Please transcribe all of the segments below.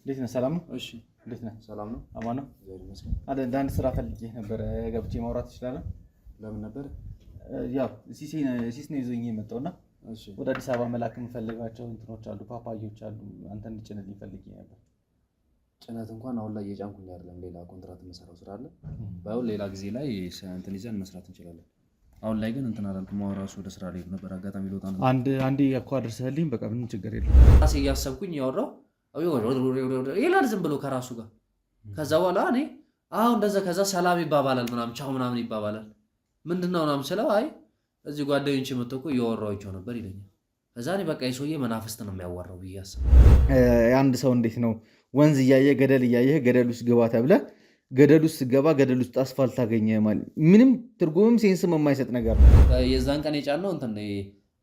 እንዴት ነህ? ሰላም ነው? እሺ እንዴት ነህ? ሰላም ነው? አማን ነው? እግዚአብሔር ይመስገን። አንድ ስራ ፈልጌ ነበር ገብቼ ማውራት ትችላለህ? ለምን ነበር? ያው ሲስ ነው ይዞኝ የመጣውና እሺ ወደ አዲስ አበባ መላክ የምፈልጋቸው እንትኖች አሉ፣ ፓፓዮች አሉ። አንተ እንድጭንልኝ ፈልጌ ነበር። ጭነት እንኳን አሁን ላይ እየጫንኩኝ አይደለም። ሌላ ኮንትራት የምሰራው ስራ አለ። ባይሆን ሌላ ጊዜ ላይ እንትን ይዘን መስራት እንችላለን። አሁን ላይ ግን እንትን አላልኩም። ራሱ ወደ ስራ ላይ ነበር አጋጣሚ ልወጣ ነው። አንዴ እኮ አድርሰህልኝ በቃ ምንም ችግር የለም። ራሴ እያሰብኩኝ ያወራው ይላል ዝም ብሎ ከራሱ ጋር። ከዛ በኋላ እኔ አሁን ከዛ ሰላም ይባባላል ምናምን ቻው ምናምን ይባባላል። ምንድነው ምናምን ስለው አይ እዚህ ጓደኞቼ መጥተው እኮ እያወራኋቸው ነበር ይለኛል። ከዛ እኔ በቃ የሰውዬ መናፍስት ነው የሚያወራው ብዬ አሰብኩ። አንድ ሰው እንዴት ነው ወንዝ እያየ ገደል እያየህ ገደል ውስጥ ግባ ተብለህ ገደል ውስጥ ገባ ገደል ውስጥ አስፋልት ታገኘ ማለት ምንም ትርጉምም ሴንስም የማይሰጥ ነገር ነው። የዛን ቀን የጫነው እንትን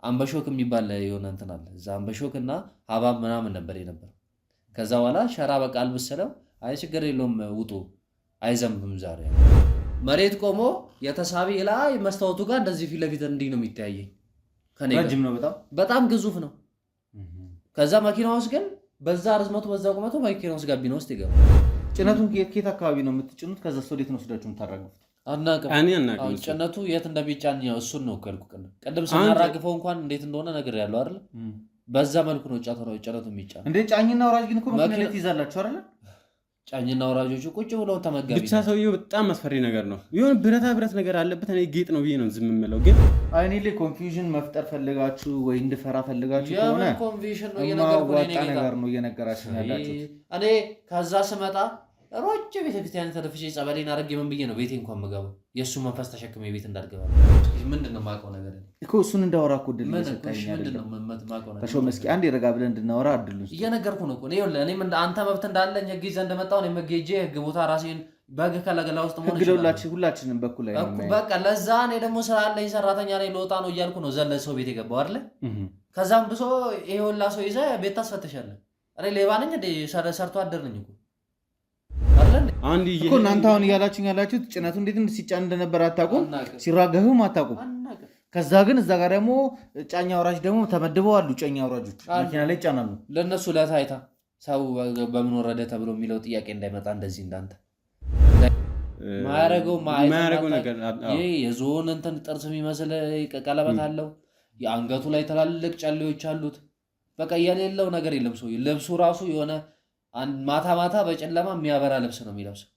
አንበሾክ የሚባል የሆነ እንትን አለ። እዛ አንበሾክ እና ሀባብ ምናምን ነበር የነበረው። ከዛ በኋላ ሸራ በቃ አልብሰለው አይ ችግር የለውም ውጡ አይዘንብም ዛሬ መሬት ቆሞ የተሳቢ ላይ መስታወቱ ጋር እንደዚህ ፊት ለፊት እንዲህ ነው የሚታየኝ። ረጅም ነው በጣም ግዙፍ ነው። ከዛ መኪና ውስጥ ግን በዛ ርዝመቱ በዛ ቁመቱ መኪና ውስጥ ጋቢና ውስጥ ይገባል። ጭነቱን ከየት አካባቢ ነው የምትጭኑት? ከዛ ወዴት ነው ወስዳችሁ የምታራግፉት? አናውቅም። ጭነቱ የት እንደሚጫን እሱን ነው እኮ ቅድም ስናራግፈው እንኳን እንዴት እንደሆነ ነገር ያለው አይደል? በዛ መልኩ ነው ጭነቱ የሚጫን። እንዴ ጫኝና ወራጅ ግን እኮ መኪና ላይ ትይዛላችሁ አይደል? ጫኝና ወራጆቹ ቁጭ ብለው ተመጋቢ ብቻ ሰውዬው በጣም አስፈሪ ነገር ነው። የሆነ ብረት ነገር አለበት። እኔ ጌጥ ነው ብዬ ነው ዝም የምለው። ግን አይኔ ላይ ኮንፊውዥን መፍጠር ፈልጋችሁ ወይ እንድፈራ ፈልጋችሁ ከሆነ ኮንፊውዥን ነው እየነገራችሁ ያላችሁ። እኔ ከዛ ስመጣ ሮጭ ቤተክርስቲያን ተደፍቼ ጸበሌን አረግ ምን ብዬ ነው ቤቴ እንኳን የምገባው? የእሱ መንፈስ ተሸክሜ ቤት እንዳልገባ ምንድን ነው የማውቀው ነገር እኮ እሱን እንዳወራ እኮ እድል እየሰጠኸኝ አይደለም። ተሾመ እስኪ አንዴ ረጋ ብለን እንድናወራ እድሉ እየነገርኩህ ነው እኮ እኔም አንተ መብት እንዳለኝ ህግ ይዘህ እንደመጣሁ እኔም ሄጄ ህግ ቦታ ራሴን በህግ ከለገላ ውስጥ መሆን ይችላል። ሁላችንም በኩል ላይ በቃ ለዛ እኔ ደግሞ ስራ አለኝ ሰራተኛ ላይ ልወጣ ነው እያልኩ ነው ዘለ ሰው ቤት የገባው አይደለ? ከዛም ብሶ ይሄ ሁላ ሰው ይዘህ ቤት ታስፈትሻለህ። እኔ ሌባ ነኝ እንደ ሰርቶ አደር ነኝ እኮ እኮ እናንተ አሁን እያላችሁ ያላችሁት ጭነቱ እንዴት ሲጫን እንደነበር አታውቁም፣ ሲራገፍም አታውቁም። ከዛ ግን እዛ ጋር ደግሞ ጫኛ አውራጅ ደግሞ ተመድበው አሉ። ጫኛ አውራጆች መኪና ላይ ይጫናሉ። ለነሱ ለታይታ ሰው በምን ወረደ ተብሎ የሚለው ጥያቄ እንዳይመጣ እንደዚህ እንዳንተ ማያረገው ነገር ይሄ የዞን እንትን ጥርስ የሚመስል ቀለበት አለው። የአንገቱ ላይ ትላልቅ ጨሌዎች አሉት። በቃ የሌለው ነገር የለም። ሰው ልብሱ ራሱ የሆነ ማታ በጨለማ የሚያበራ ልብስ ነው የሚለብሰው።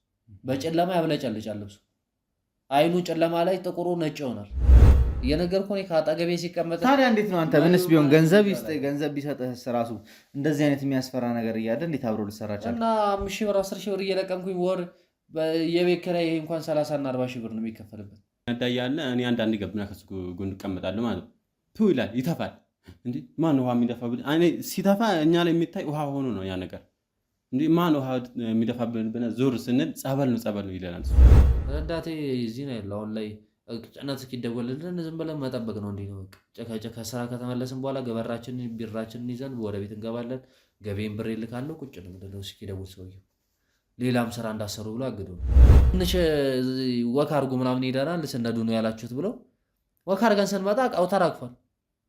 በጨለማ ያብለጨልጫል ልብሱ። አይኑ ጨለማ ላይ ጥቁሩ ነጭ ይሆናል። እየነገርኩህ እኔ ከአጠገቤ ሲቀመጥ ታዲያ እንዴት ነው አንተ ምንስ ቢሆን ገንዘብ ቢሰጥህስ ራሱ እንደዚህ አይነት የሚያስፈራ ነገር እያለ እንዴት አብሮ ልትሰራ ቻልክ? እና 5 ሺህ ብር 10 ሺህ ብር እየለቀምኩኝ ወር የቤት ኪራይ እንኳን 30 እና 40 ሺህ ብር ነው የሚከፈልበት። እንዳያለ እኔ አንዳንድ ገብና ከሱ ጎን እቀመጣለሁ ማለት ነው። ይላል ይተፋል። እንዴ ማን ውሃ የሚደፋብን? እኔ ሲተፋ እኛ ላይ የሚታይ ውሃ ሆኖ ነው ያ ነገር። እንዴ ማን ውሃ የሚደፋብን? ዞር ስንል ጸበል ነው ይለናል። ረዳቴ እዚህ ነው ያለው። አሁን ላይ ጭነት እስኪደወልልን ዝም ብለን መጠበቅ ነው። እንዴ ነው በቃ ከስራ ከተመለስን በኋላ ገበራችንን ቢራችንን ይዘን ወደ ቤት እንገባለን። ገቤን ብር ይልካለሁ። ቁጭ ነው እንደው እስኪደውል ሰውዬው ሌላም ስራ እንዳሰሩ ብሎ አግዶ ትንሽ ወክ አድርጉ ምናምን ሄደናል። ስነዱ ነው ያላችሁት ብሎ ወክ አድርገን ስንመጣ እቃው ተራግፏል።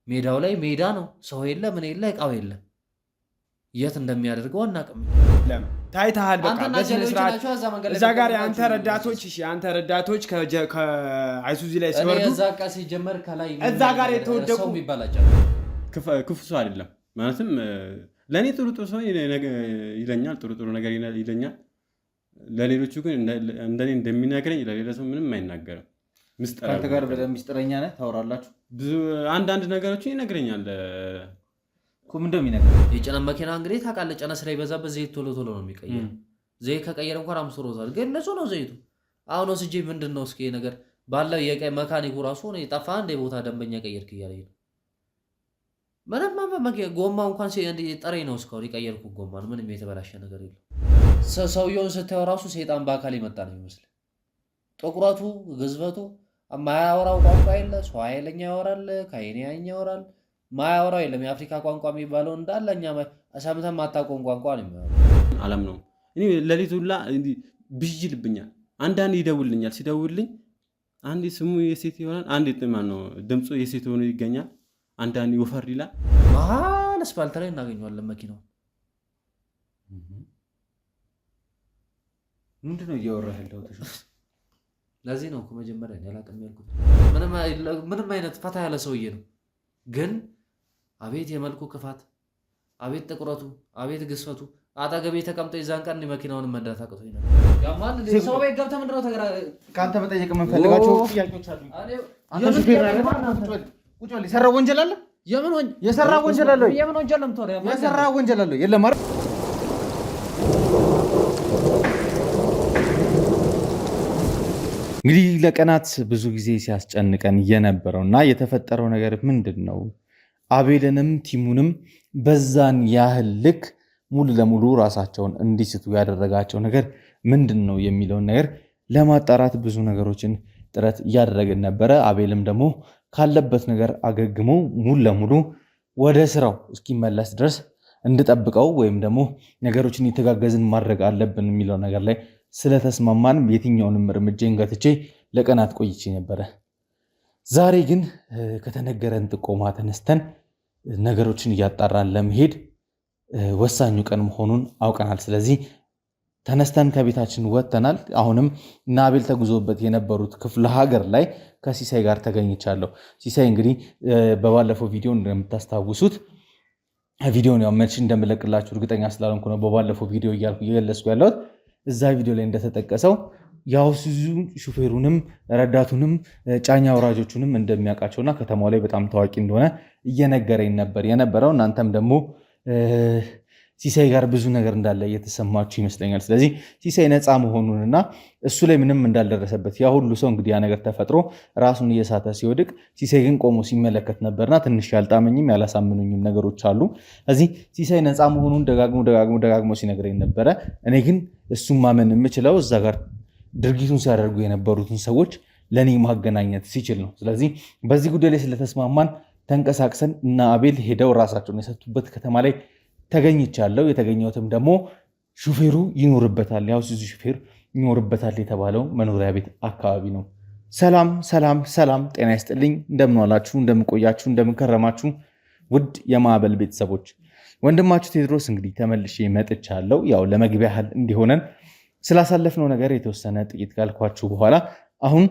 ሜዳው ላይ ሜዳ ነው። ሰው የለ ምን የለ እቃው የለ። የት እንደሚያደርገው አናውቅም። ታይታሃል። በቃ በስነ ስርዓት እዛ ጋር የአንተ ረዳቶች ከአይሱዚ ላይ ሲወርዱ እዛ ቃ ሲጀመር ከላይ እዛ ጋር የተወደቁ ይባላል። ክፉ ሰው አይደለም ማለትም ለኔ ጥሩ ሰው ይለኛል፣ ጥሩ ነገር ይለኛል። ለሌሎቹ ግን እንደኔ እንደሚነግረኝ ለሌላ ሰው ምንም አይናገርም። አንተ ጋር በደንብ ሚስጥረኛ ነህ፣ ታወራላችሁ። ብዙ አንዳንድ ነገሮችን ይነግረኛል። ኩም እንደሚነግረኝ የጭነት መኪና እንግዲህ ታውቃለህ፣ ጭነት ስራ ይበዛበት ዘይት ቶሎ ነው የሚቀየር። ዘይት ከቀየረ እንኳን 5 ወር ሆኗል፣ ግን ንጹህ ነው ዘይቱ። አሁን ወስጄ ምንድነው እስኪ ነገር ባለው የቀይ መካኒኩ ራሱ ነው የጠፋ አንድ ቦታ ደንበኛ ቀየርክ እያለኝ ነው። ምንም ጎማ እንኳን ጥሬ ነው እስካሁን የቀየርኩ ጎማ ነው። ምንም የተበላሸ ነገር የለም። ሰውየውን ስታየው ራሱ ሰይጣን በአካል የመጣ ነው የሚመስል። ጥቁረቱ፣ ግዝበቱ፣ ማያወራው ቋንቋ የለ። ሰው ኃይለኛ ያወራል፣ ከይኔያኛ ያወራል። ማያወራው የለም። የአፍሪካ ቋንቋ የሚባለው እንዳለ እኛ ሰምተን ማታውቀውን ቋንቋ ነው የሚያወራው። አለም ነው እኔ ለሊት ሁላ ብዥ ይልብኛል። አንዳንድ ይደውልኛል። ሲደውልልኝ አንዴ ስሙ የሴት ይሆናል፣ አንዴ ማን ነው ድምፁ የሴት ሆኖ ይገኛል። አንዳንድ ወፈር ይላል። መሀል አስፋልት ላይ እናገኘዋለን መኪናው። ምንድነው እያወራህ ያለው? ለዚህ ነው እኮ መጀመሪያ ያላቀም ያልኩት። ምንም አይነት ፈታ ያለ ሰውዬ ነው፣ ግን አቤት የመልኩ ክፋት፣ አቤት ጥቁረቱ፣ አቤት ግዝፈቱ። አጠገቤ ተቀምጦ ይዛን ቀን መኪናውን መንዳት አቅቶኝ ነበር። ያማል ሰው ቤት ገብተህ ምንድን ነው ከአንተ መጠየቅ የምንፈልጋቸው ጥያቄዎች አሉ። አንተ ሹፌር ነህ። ቁጭ በል። የሰራው ወንጀል አለ? የምን ወንጀል? የሰራው ወንጀል አለ? የምን ወንጀል ነው የምትወራው? የሰራው ወንጀል አለ? የለም አይደል? እንግዲህ ለቀናት ብዙ ጊዜ ሲያስጨንቀን የነበረውና የተፈጠረው ነገር ምንድን ነው? አቤልንም ቲሙንም በዛን ያህል ልክ ሙሉ ለሙሉ ራሳቸውን እንዲስቱ ያደረጋቸው ነገር ምንድን ነው የሚለውን ነገር ለማጣራት ብዙ ነገሮችን ጥረት እያደረግን ነበረ። አቤልም ደግሞ ካለበት ነገር አገግሞ ሙሉ ለሙሉ ወደ ስራው እስኪመለስ ድረስ እንድጠብቀው ወይም ደግሞ ነገሮችን እየተጋገዝን ማድረግ አለብን የሚለው ነገር ላይ ስለተስማማን የትኛውንም እርምጃን ገትቼ ለቀናት ቆይቼ ነበረ። ዛሬ ግን ከተነገረን ጥቆማ ተነስተን ነገሮችን እያጣራን ለመሄድ ወሳኙ ቀን መሆኑን አውቀናል። ስለዚህ ተነስተን ከቤታችን ወጥተናል። አሁንም እና አቤል ተጉዞበት የነበሩት ክፍለ ሀገር ላይ ከሲሳይ ጋር ተገኝቻለሁ። ሲሳይ እንግዲህ በባለፈው ቪዲዮ እንደምታስታውሱት ቪዲዮን ያው መቼ እንደምለቅላችሁ እርግጠኛ ስላልሆንኩ ነው በባለፈው ቪዲዮ እያልኩ እየገለጽኩ ያለሁት። እዛ ቪዲዮ ላይ እንደተጠቀሰው የአይሱዙ ሹፌሩንም ረዳቱንም ጫኝ አውራጆቹንም እንደሚያውቃቸውና ከተማው ላይ በጣም ታዋቂ እንደሆነ እየነገረኝ ነበር የነበረው። እናንተም ደግሞ ሲሳይ ጋር ብዙ ነገር እንዳለ እየተሰማችሁ ይመስለኛል። ስለዚህ ሲሳይ ነፃ መሆኑንና እሱ ላይ ምንም እንዳልደረሰበት ያ ሁሉ ሰው እንግዲህ ያ ነገር ተፈጥሮ ራሱን እየሳተ ሲወድቅ ሲሳይ ግን ቆሞ ሲመለከት ነበርና ትንሽ ያልጣመኝም ያላሳምኑኝም ነገሮች አሉ። እዚህ ሲሳይ ነፃ መሆኑን ደጋግሞ ሲነግረኝ ነበረ። እኔ ግን እሱን ማመን የምችለው እዛ ጋር ድርጊቱን ሲያደርጉ የነበሩትን ሰዎች ለእኔ ማገናኘት ሲችል ነው። ስለዚህ በዚህ ጉዳይ ላይ ስለተስማማን ተንቀሳቅሰን እና አቤል ሄደው ራሳቸውን የሰጡበት ከተማ ላይ ተገኝቻለሁ። የተገኘሁትም ደግሞ ሹፌሩ ይኖርበታል የአይሱዙ ሹፌር ይኖርበታል የተባለው መኖሪያ ቤት አካባቢ ነው። ሰላም ሰላም ሰላም፣ ጤና ይስጥልኝ። እንደምንዋላችሁ፣ እንደምንቆያችሁ፣ እንደምንከረማችሁ ውድ የማዕበል ቤተሰቦች ወንድማችሁ ቴዎድሮስ እንግዲህ ተመልሼ መጥቻለሁ። ያው ለመግቢያ ያህል እንዲሆነን ስላሳለፍነው ነገር የተወሰነ ጥቂት ካልኳችሁ በኋላ አሁን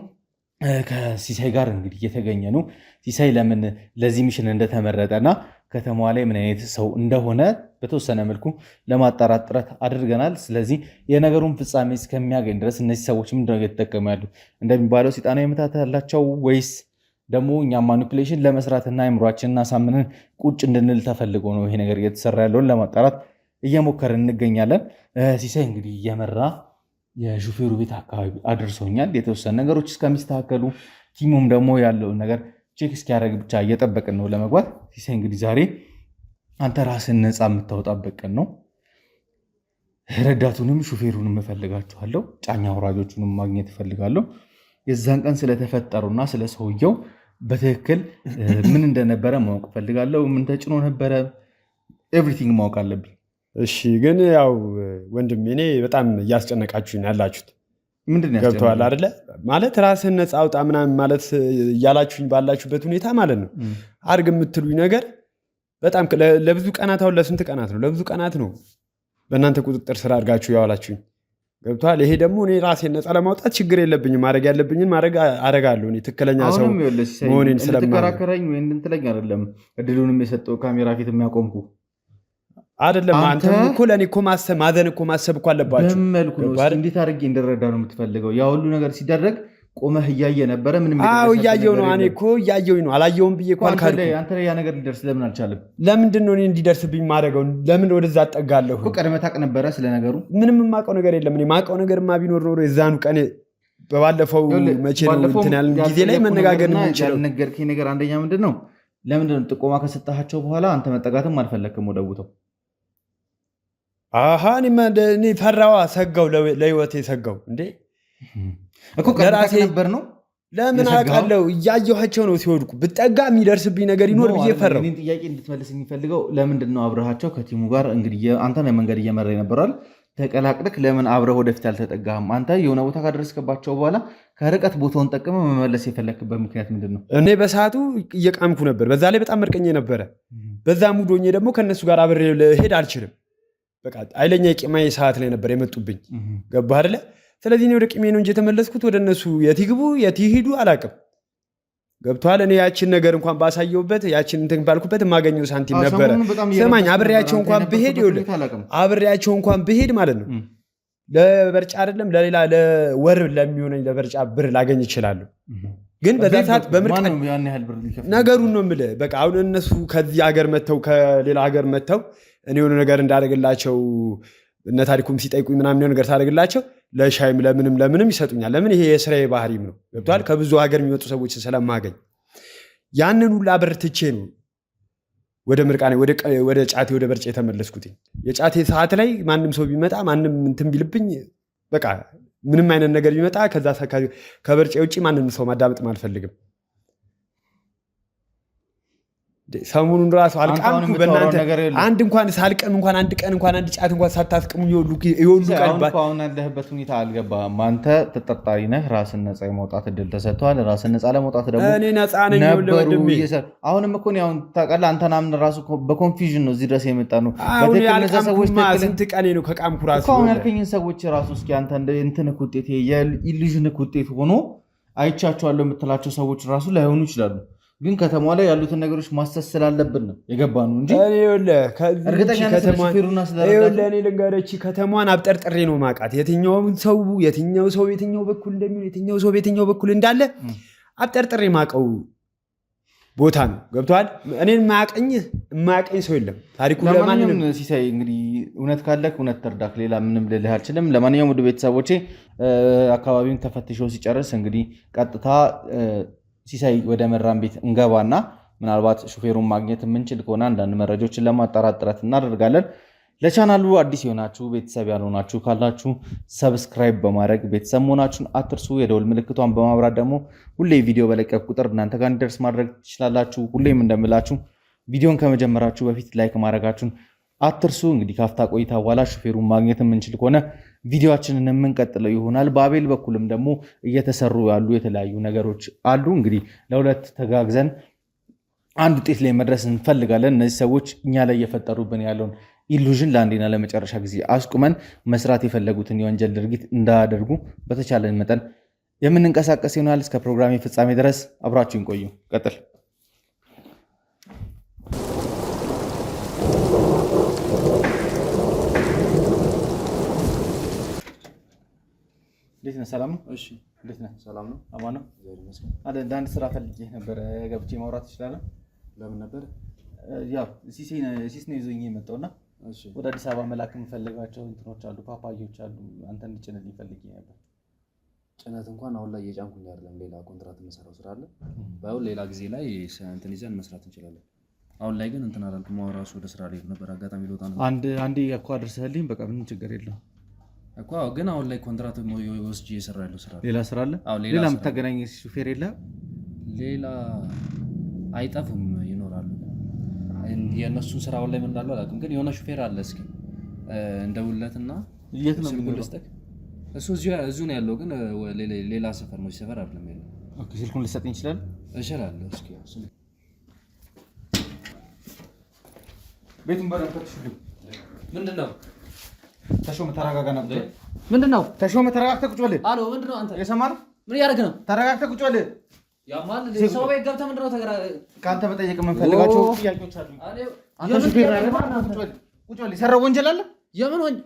ከሲሳይ ጋር እንግዲህ እየተገኘ ነው። ሲሳይ ለምን ለዚህ ሚሽን እንደተመረጠና ከተማዋ ላይ ምን አይነት ሰው እንደሆነ በተወሰነ መልኩ ለማጣራት ጥረት አድርገናል። ስለዚህ የነገሩን ፍጻሜ እስከሚያገኝ ድረስ እነዚህ ሰዎች ምንድነው እየተጠቀሙ ያሉ እንደሚባለው ሰይጣናዊ ምታት ያላቸው ወይስ ደግሞ እኛም ማኒፕሌሽን ለመስራትና አእምሯችንን አሳምነን ቁጭ እንድንል ተፈልጎ ነው ይሄ ነገር እየተሰራ ያለውን ለማጣራት እየሞከርን እንገኛለን። ሲሳይ እንግዲህ እየመራ የሹፌሩ ቤት አካባቢ አድርሶኛል። የተወሰነ ነገሮች እስከሚስተካከሉ ቲሙም ደግሞ ያለውን ነገር ቼክ እስኪያደርግ ብቻ እየጠበቅን ነው ለመግባት። ሲሳይ እንግዲህ ዛሬ አንተ ራስን ነፃ የምታወጣበት ቀን ነው። ረዳቱንም ሹፌሩንም እፈልጋችኋለሁ፣ ጫኝ አውራጆቹንም ማግኘት እፈልጋለሁ። የዛን ቀን ስለተፈጠሩና ስለ ሰውየው በትክክል ምን እንደነበረ ማወቅ እፈልጋለሁ። ምን ተጭኖ ነበረ፣ ኤቭሪቲንግ ማወቅ አለብኝ። እሺ፣ ግን ያው ወንድም እኔ በጣም እያስጨነቃችሁኝ ያላችሁት ምንድን ነው ገብተዋል አይደለ? ማለት ራስን ነፃ አውጣ ምናምን ማለት እያላችሁኝ ባላችሁበት ሁኔታ ማለት ነው አድርግ የምትሉኝ ነገር በጣም ለብዙ ቀናት፣ አሁን ለስንት ቀናት ነው? ለብዙ ቀናት ነው በእናንተ ቁጥጥር ስራ አድርጋችሁ ያዋላችሁኝ። ገብተዋል። ይሄ ደግሞ እኔ ራሴን ነፃ ለማውጣት ችግር የለብኝም። ማድረግ ያለብኝን ማድረግ አደርጋለሁ። እኔ ትክክለኛ ሰው መሆኔን ስለማከራከረኝ ወይ እንድትለኝ አይደለም እድሉንም የሰጠው ካሜራ ፊት የሚያቆምኩ አይደለም። አንተም እኮ ለእኔ እኮ ማሰብ ማዘን እኮ ማሰብ እኮ አለባችሁ። መልኩ ነው እንዴት አድርጌ እንድረዳ ነው የምትፈልገው? ያ ሁሉ ነገር ሲደረግ ቆመህ እያየ ነበረ። ምንም እያየው ነው። እኔ እኮ እያየው ነው። አላየውም ብዬ እኮ አልካድኩም። አንተ ላይ ያ ነገር ሊደርስ ለምን አልቻለም? ለምንድን ነው እኔ እንዲደርስብኝ ማድረገው? ለምን ወደዛ አጠጋለሁ? ቀድመህ ታውቅ ነበረ ስለ ነገሩ? ምንም የማውቀው ነገር የለም። እኔ የማውቀው ነገርማ ቢኖር ኖሮ የዛኑ ቀን በባለፈው መቼ ነው እንትን ያልን ጊዜ ላይ መነጋገር የምንችለው። ያልነገርከኝ ነገር አንደኛ ምንድን ነው? ለምንድን ነው ጥቆማ ከሰጣቸው በኋላ አንተ መጠጋትም አልፈለክም ወደ ቦታው? እኔ ፈራዋ፣ ሰጋው፣ ለህይወቴ ሰጋው። እንዴ እኮ ቀራሴ ነበር ነው። ለምን አውቃለሁ? እያየኋቸው ነው ሲወድቁ። ብጠጋ የሚደርስብኝ ነገር ይኖር ብዬ ፈራው። እኔን ጥያቄ እንድትመልስ የሚፈልገው ለምንድን ነው አብረሃቸው ከቲሙ ጋር እንግዲህ አንተ ነው መንገድ እየመራ ይነበራል ተቀላቅልክ፣ ለምን አብረህ ወደፊት አልተጠጋህም? አንተ የሆነ ቦታ ካደረስከባቸው በኋላ ከርቀት ቦታውን ጠቅመ መመለስ የፈለክበት ምክንያት ምንድን ነው? እኔ በሰዓቱ እየቃምኩ ነበር። በዛ ላይ በጣም መርቀኝ ነበረ። በዛ ሙዶኜ ደግሞ ከእነሱ ጋር አብሬ ልሄድ አልችልም። በቃ ኃይለኛ የቂማዬ ሰዓት ላይ ነበር የመጡብኝ። ገባህ አይደለ? ስለዚህ እኔ ወደ ቂሜ ነው እንጂ የተመለስኩት ወደ እነሱ የት ይግቡ የት ይሄዱ አላውቅም። ገብቶሃል? እኔ ያችን ነገር እንኳን ባሳየውበት ያችን እንትን ባልኩበት የማገኘው ሳንቲም ነበረ። ስማኝ አብሬያቸው እንኳን ብሄድ ማለት ነው ለበርጫ አይደለም ለሌላ ለወር ለሚሆነኝ ለበርጫ ብር ላገኝ እችላለሁ። ግን በዛ ሰዓት በምርቃት ነገሩን ነው የምልህ። በቃ አሁን እነሱ ከዚህ ሀገር መጥተው ከሌላ ሀገር መጥተው እኔ የሆነ ነገር እንዳደርግላቸው እነ ታሪኩም ሲጠይቁኝ ምናምን ነገር ሳደርግላቸው ለሻይም ለምንም ይሰጡኛል። ለምን? ይሄ የስራዬ ባህሪም ነው። ገብቶሃል? ከብዙ ሀገር የሚመጡ ሰዎች ስለማገኝ ያንን ሁላ ብር ትቼ ነው ወደ ምርቃኔ ወደ ጫቴ ወደ በርጬ የተመለስኩት። የጫቴ ሰዓት ላይ ማንም ሰው ቢመጣ ማንም እንትን ቢልብኝ በቃ ምንም አይነት ነገር ቢመጣ ከዛ ከበርጬ ውጭ ማንም ሰው ማዳመጥም አልፈልግም። ሰሞኑን ራሱ አልቃምኩ በእናንተ አንድ እንኳን ሳልቀም እንኳን አንድ ቀን እንኳን አንድ ጫት እንኳን ሳታስቅሙ ይወሉ ቀልባ አሁን ያለህበት ሁኔታ አልገባህም። አንተ ተጠርጣሪ ነህ። ራስን ነፃ የመውጣት እድል ተሰጥቷል። ራስን ነፃ ለመውጣት ደግሞ እኔ ነፃ ነኝ ወንድሜ። አሁንም እኮ አሁን ታውቃለህ አንተና ምን ራሱ በኮንፊውዥን ነው እዚህ ድረስ የመጣ ነው። ስንት ቀኔ ነው ከቃምኩ ራሱ አሁን ያልከኝን ሰዎች ራሱ እስኪ አንተ እንትንክ ውጤት የኢሉዥንክ ውጤት ሆኖ አይቻቸዋለሁ የምትላቸው ሰዎች ራሱ ላይሆኑ ይችላሉ። ግን ከተማ ላይ ያሉትን ነገሮች ማሰስ ስላለብን ነው የገባ ነው እንጂ ከተማዋን አብጠርጥሬ ነው ማውቃት። የትኛው ሰው የትኛው በኩል እንደሚሆን የትኛው በኩል እንዳለ አብጠርጥሬ ማውቀው ቦታ ነው። ገብቶሃል? እኔን ማያቀኝ ሰው የለም። ታሪኩ ለማንኛውም ሲሳይ እንግዲህ እውነት ካለክ እውነት ተርዳክ፣ ሌላ ምንም ልልህ አልችልም። ለማንኛውም ውድ ቤተሰቦቼ አካባቢውን ተፈትሸው ሲጨርስ እንግዲህ ቀጥታ ሲሳይ ወደ መራን ቤት እንገባና ምናልባት ሹፌሩን ማግኘት የምንችል ከሆነ አንዳንድ መረጃዎችን ለማጣራት ጥረት እናደርጋለን። ለቻናሉ አዲስ የሆናችሁ ቤተሰብ ያልሆናችሁ ካላችሁ ሰብስክራይብ በማድረግ ቤተሰብ መሆናችሁን አትርሱ። የደወል ምልክቷን በማብራት ደግሞ ሁሌ ቪዲዮ በለቀቅ ቁጥር እናንተ ጋር እንዲደርስ ማድረግ ትችላላችሁ። ሁሌም እንደምላችሁ ቪዲዮን ከመጀመራችሁ በፊት ላይክ ማድረጋችሁን አትርሱ። እንግዲህ ካፍታ ቆይታ በኋላ ሹፌሩን ማግኘት የምንችል ከሆነ ቪዲዮችንን የምንቀጥለው ይሆናል። በአቤል በኩልም ደግሞ እየተሰሩ ያሉ የተለያዩ ነገሮች አሉ። እንግዲህ ለሁለት ተጋግዘን አንድ ውጤት ላይ መድረስ እንፈልጋለን። እነዚህ ሰዎች እኛ ላይ እየፈጠሩብን ያለውን ኢሉዥን ለአንዴና ለመጨረሻ ጊዜ አስቁመን መስራት የፈለጉትን የወንጀል ድርጊት እንዳያደርጉ በተቻለን መጠን የምንንቀሳቀስ ይሆናል። እስከ ፕሮግራሜ ፍጻሜ ድረስ አብራችሁን ቆዩ። ቀጥል። እንዴት ነህ? ሰላም ነው? እሺ፣ እንዴት ነህ? ሰላም ነው? አማን ነው? አንድ ስራ ፈልጌ ነበረ። ገብቼ ማውራት ትችላለህ? ለምን ነበር? ያው ሲስ ነው ይዞኝ የመጣውና ወደ አዲስ አበባ መላክ የምፈልጋቸው እንትኖች አሉ፣ ፓፓዮች አሉ። አንተ እንድጭንልኝ ፈልጌ ነበር። ጭነት እንኳን አሁን ላይ እየጫንኩኝ አይደለም። ሌላ ኮንትራት የምሰራው ስራ አለ። ባይሆን ሌላ ጊዜ ላይ እንትን ይዘን መስራት እንችላለን። አሁን ላይ ግን እንትን አላልኩም። ራሱ ወደ ስራ ላይ ነበር አጋጣሚ ልወጣ ነው። አንዴ እኮ አድርሰህልኝ በቃ ምንም ችግር የለውም እኮ። ግን አሁን ላይ ኮንትራት ወስጄ እየሰራ ያለው ስራ ሌላ ስራ አለ። ሌላ የምታገናኝ ሹፌር የለህም? ሌላ አይጠፉም፣ ይኖራሉ። የእነሱን ስራ አሁን ላይ ምን እንዳለው አላውቅም። ግን የሆነ ሹፌር አለ። እስኪ እንደውለትና የት ነው የሚልስጠቅ? እሱ እዚሁ ነው ያለው። ግን ሌላ ሰፈር ነው፣ ሰፈር አይደለም ያለው። ኦኬ፣ ስልኩን ልትሰጠኝ ይችላል? እችላለሁ። እስኪ ቤቱን በረከት ምንድን ነው? ተሾመ ተረጋጋ ነበር። ምንድን ነው? ተሾመ ተረጋግተህ ቁጭ በል። አሎ፣ ምንድን ነው? አንተ የሰማህ ምን እያደረግህ ነው? ተረጋግተህ ቁጭ በል። ያማል ሰው ቤት ገብተህ ምንድን ነው ከአንተ መጠየቅ የምንፈልጋቸው ጥያቄዎች አሉ። አንተ ሹፌር አይደል? ቁጭ በል። የሰራው ወንጀል አለ?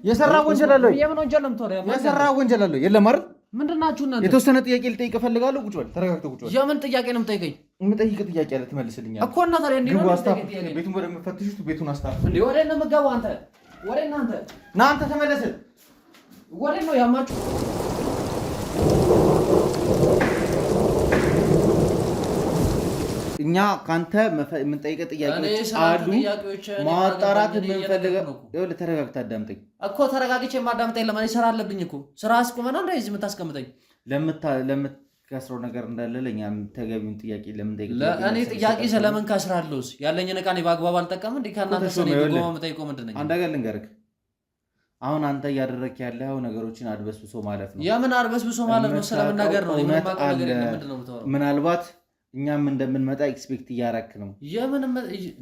የሰራው ወንጀል አለ? የምን ወንጀል ነው የምታወራው? የሰራው ወንጀል አለ? የለም አይደል? ምንድን ናችሁ እናንተ? የተወሰነ ጥያቄ ልጠይቅ እፈልጋለሁ። ቁጭ በል። ተረጋግተህ ቁጭ በል። የምን ጥያቄ ነው የምጠይቀኝ? የምጠይቅ ጥያቄ አለ፣ ትመልስልኛለህ እኮ። እና ታዲያ እንዴት ነው ቤቱን ወደምፈትሹት ቤቱን አስታፍ እንዴ? ወደ እነ የምትገባው አንተ? ወደ እናንተ ና፣ አንተ ተመለስ። ወደ ነው ያማችሁ? እኛ ካንተ የምንጠይቀህ ጥያቄዎች አሉ፣ ማጣራት የምንፈልገው። ይኸውልህ ተረጋግተህ አዳምጠኝ እኮ። ተረጋግቼ ማዳምጠኝ ለማን ስራ አለብኝ እኮ። ስራ አስቆመና እንደዚህ የምታስቀምጠኝ ለምትከስረው ነገር እንዳለ ለእኛም ተገቢውን ጥያቄ ለምንጠይቅ እኔ ጥያቄ ስለምን ከስራለሁስ? ያለኝን ዕቃ እኔ በአግባብ አልጠቀምም እንዴ? ከእናንተ ሰኔ ድጎማ የምጠይቀው ምንድን ነኝ? አንድ ነገር ልንገርህ። አሁን አንተ እያደረግህ ያለው ነገሮችን አድበስብሶ ማለት ነው። የምን አድበስብሶ ማለት ነው? ስለምን ነገር ነው? ምናልባት እኛም እንደምንመጣ ኤክስፔክት እያረክ ነው።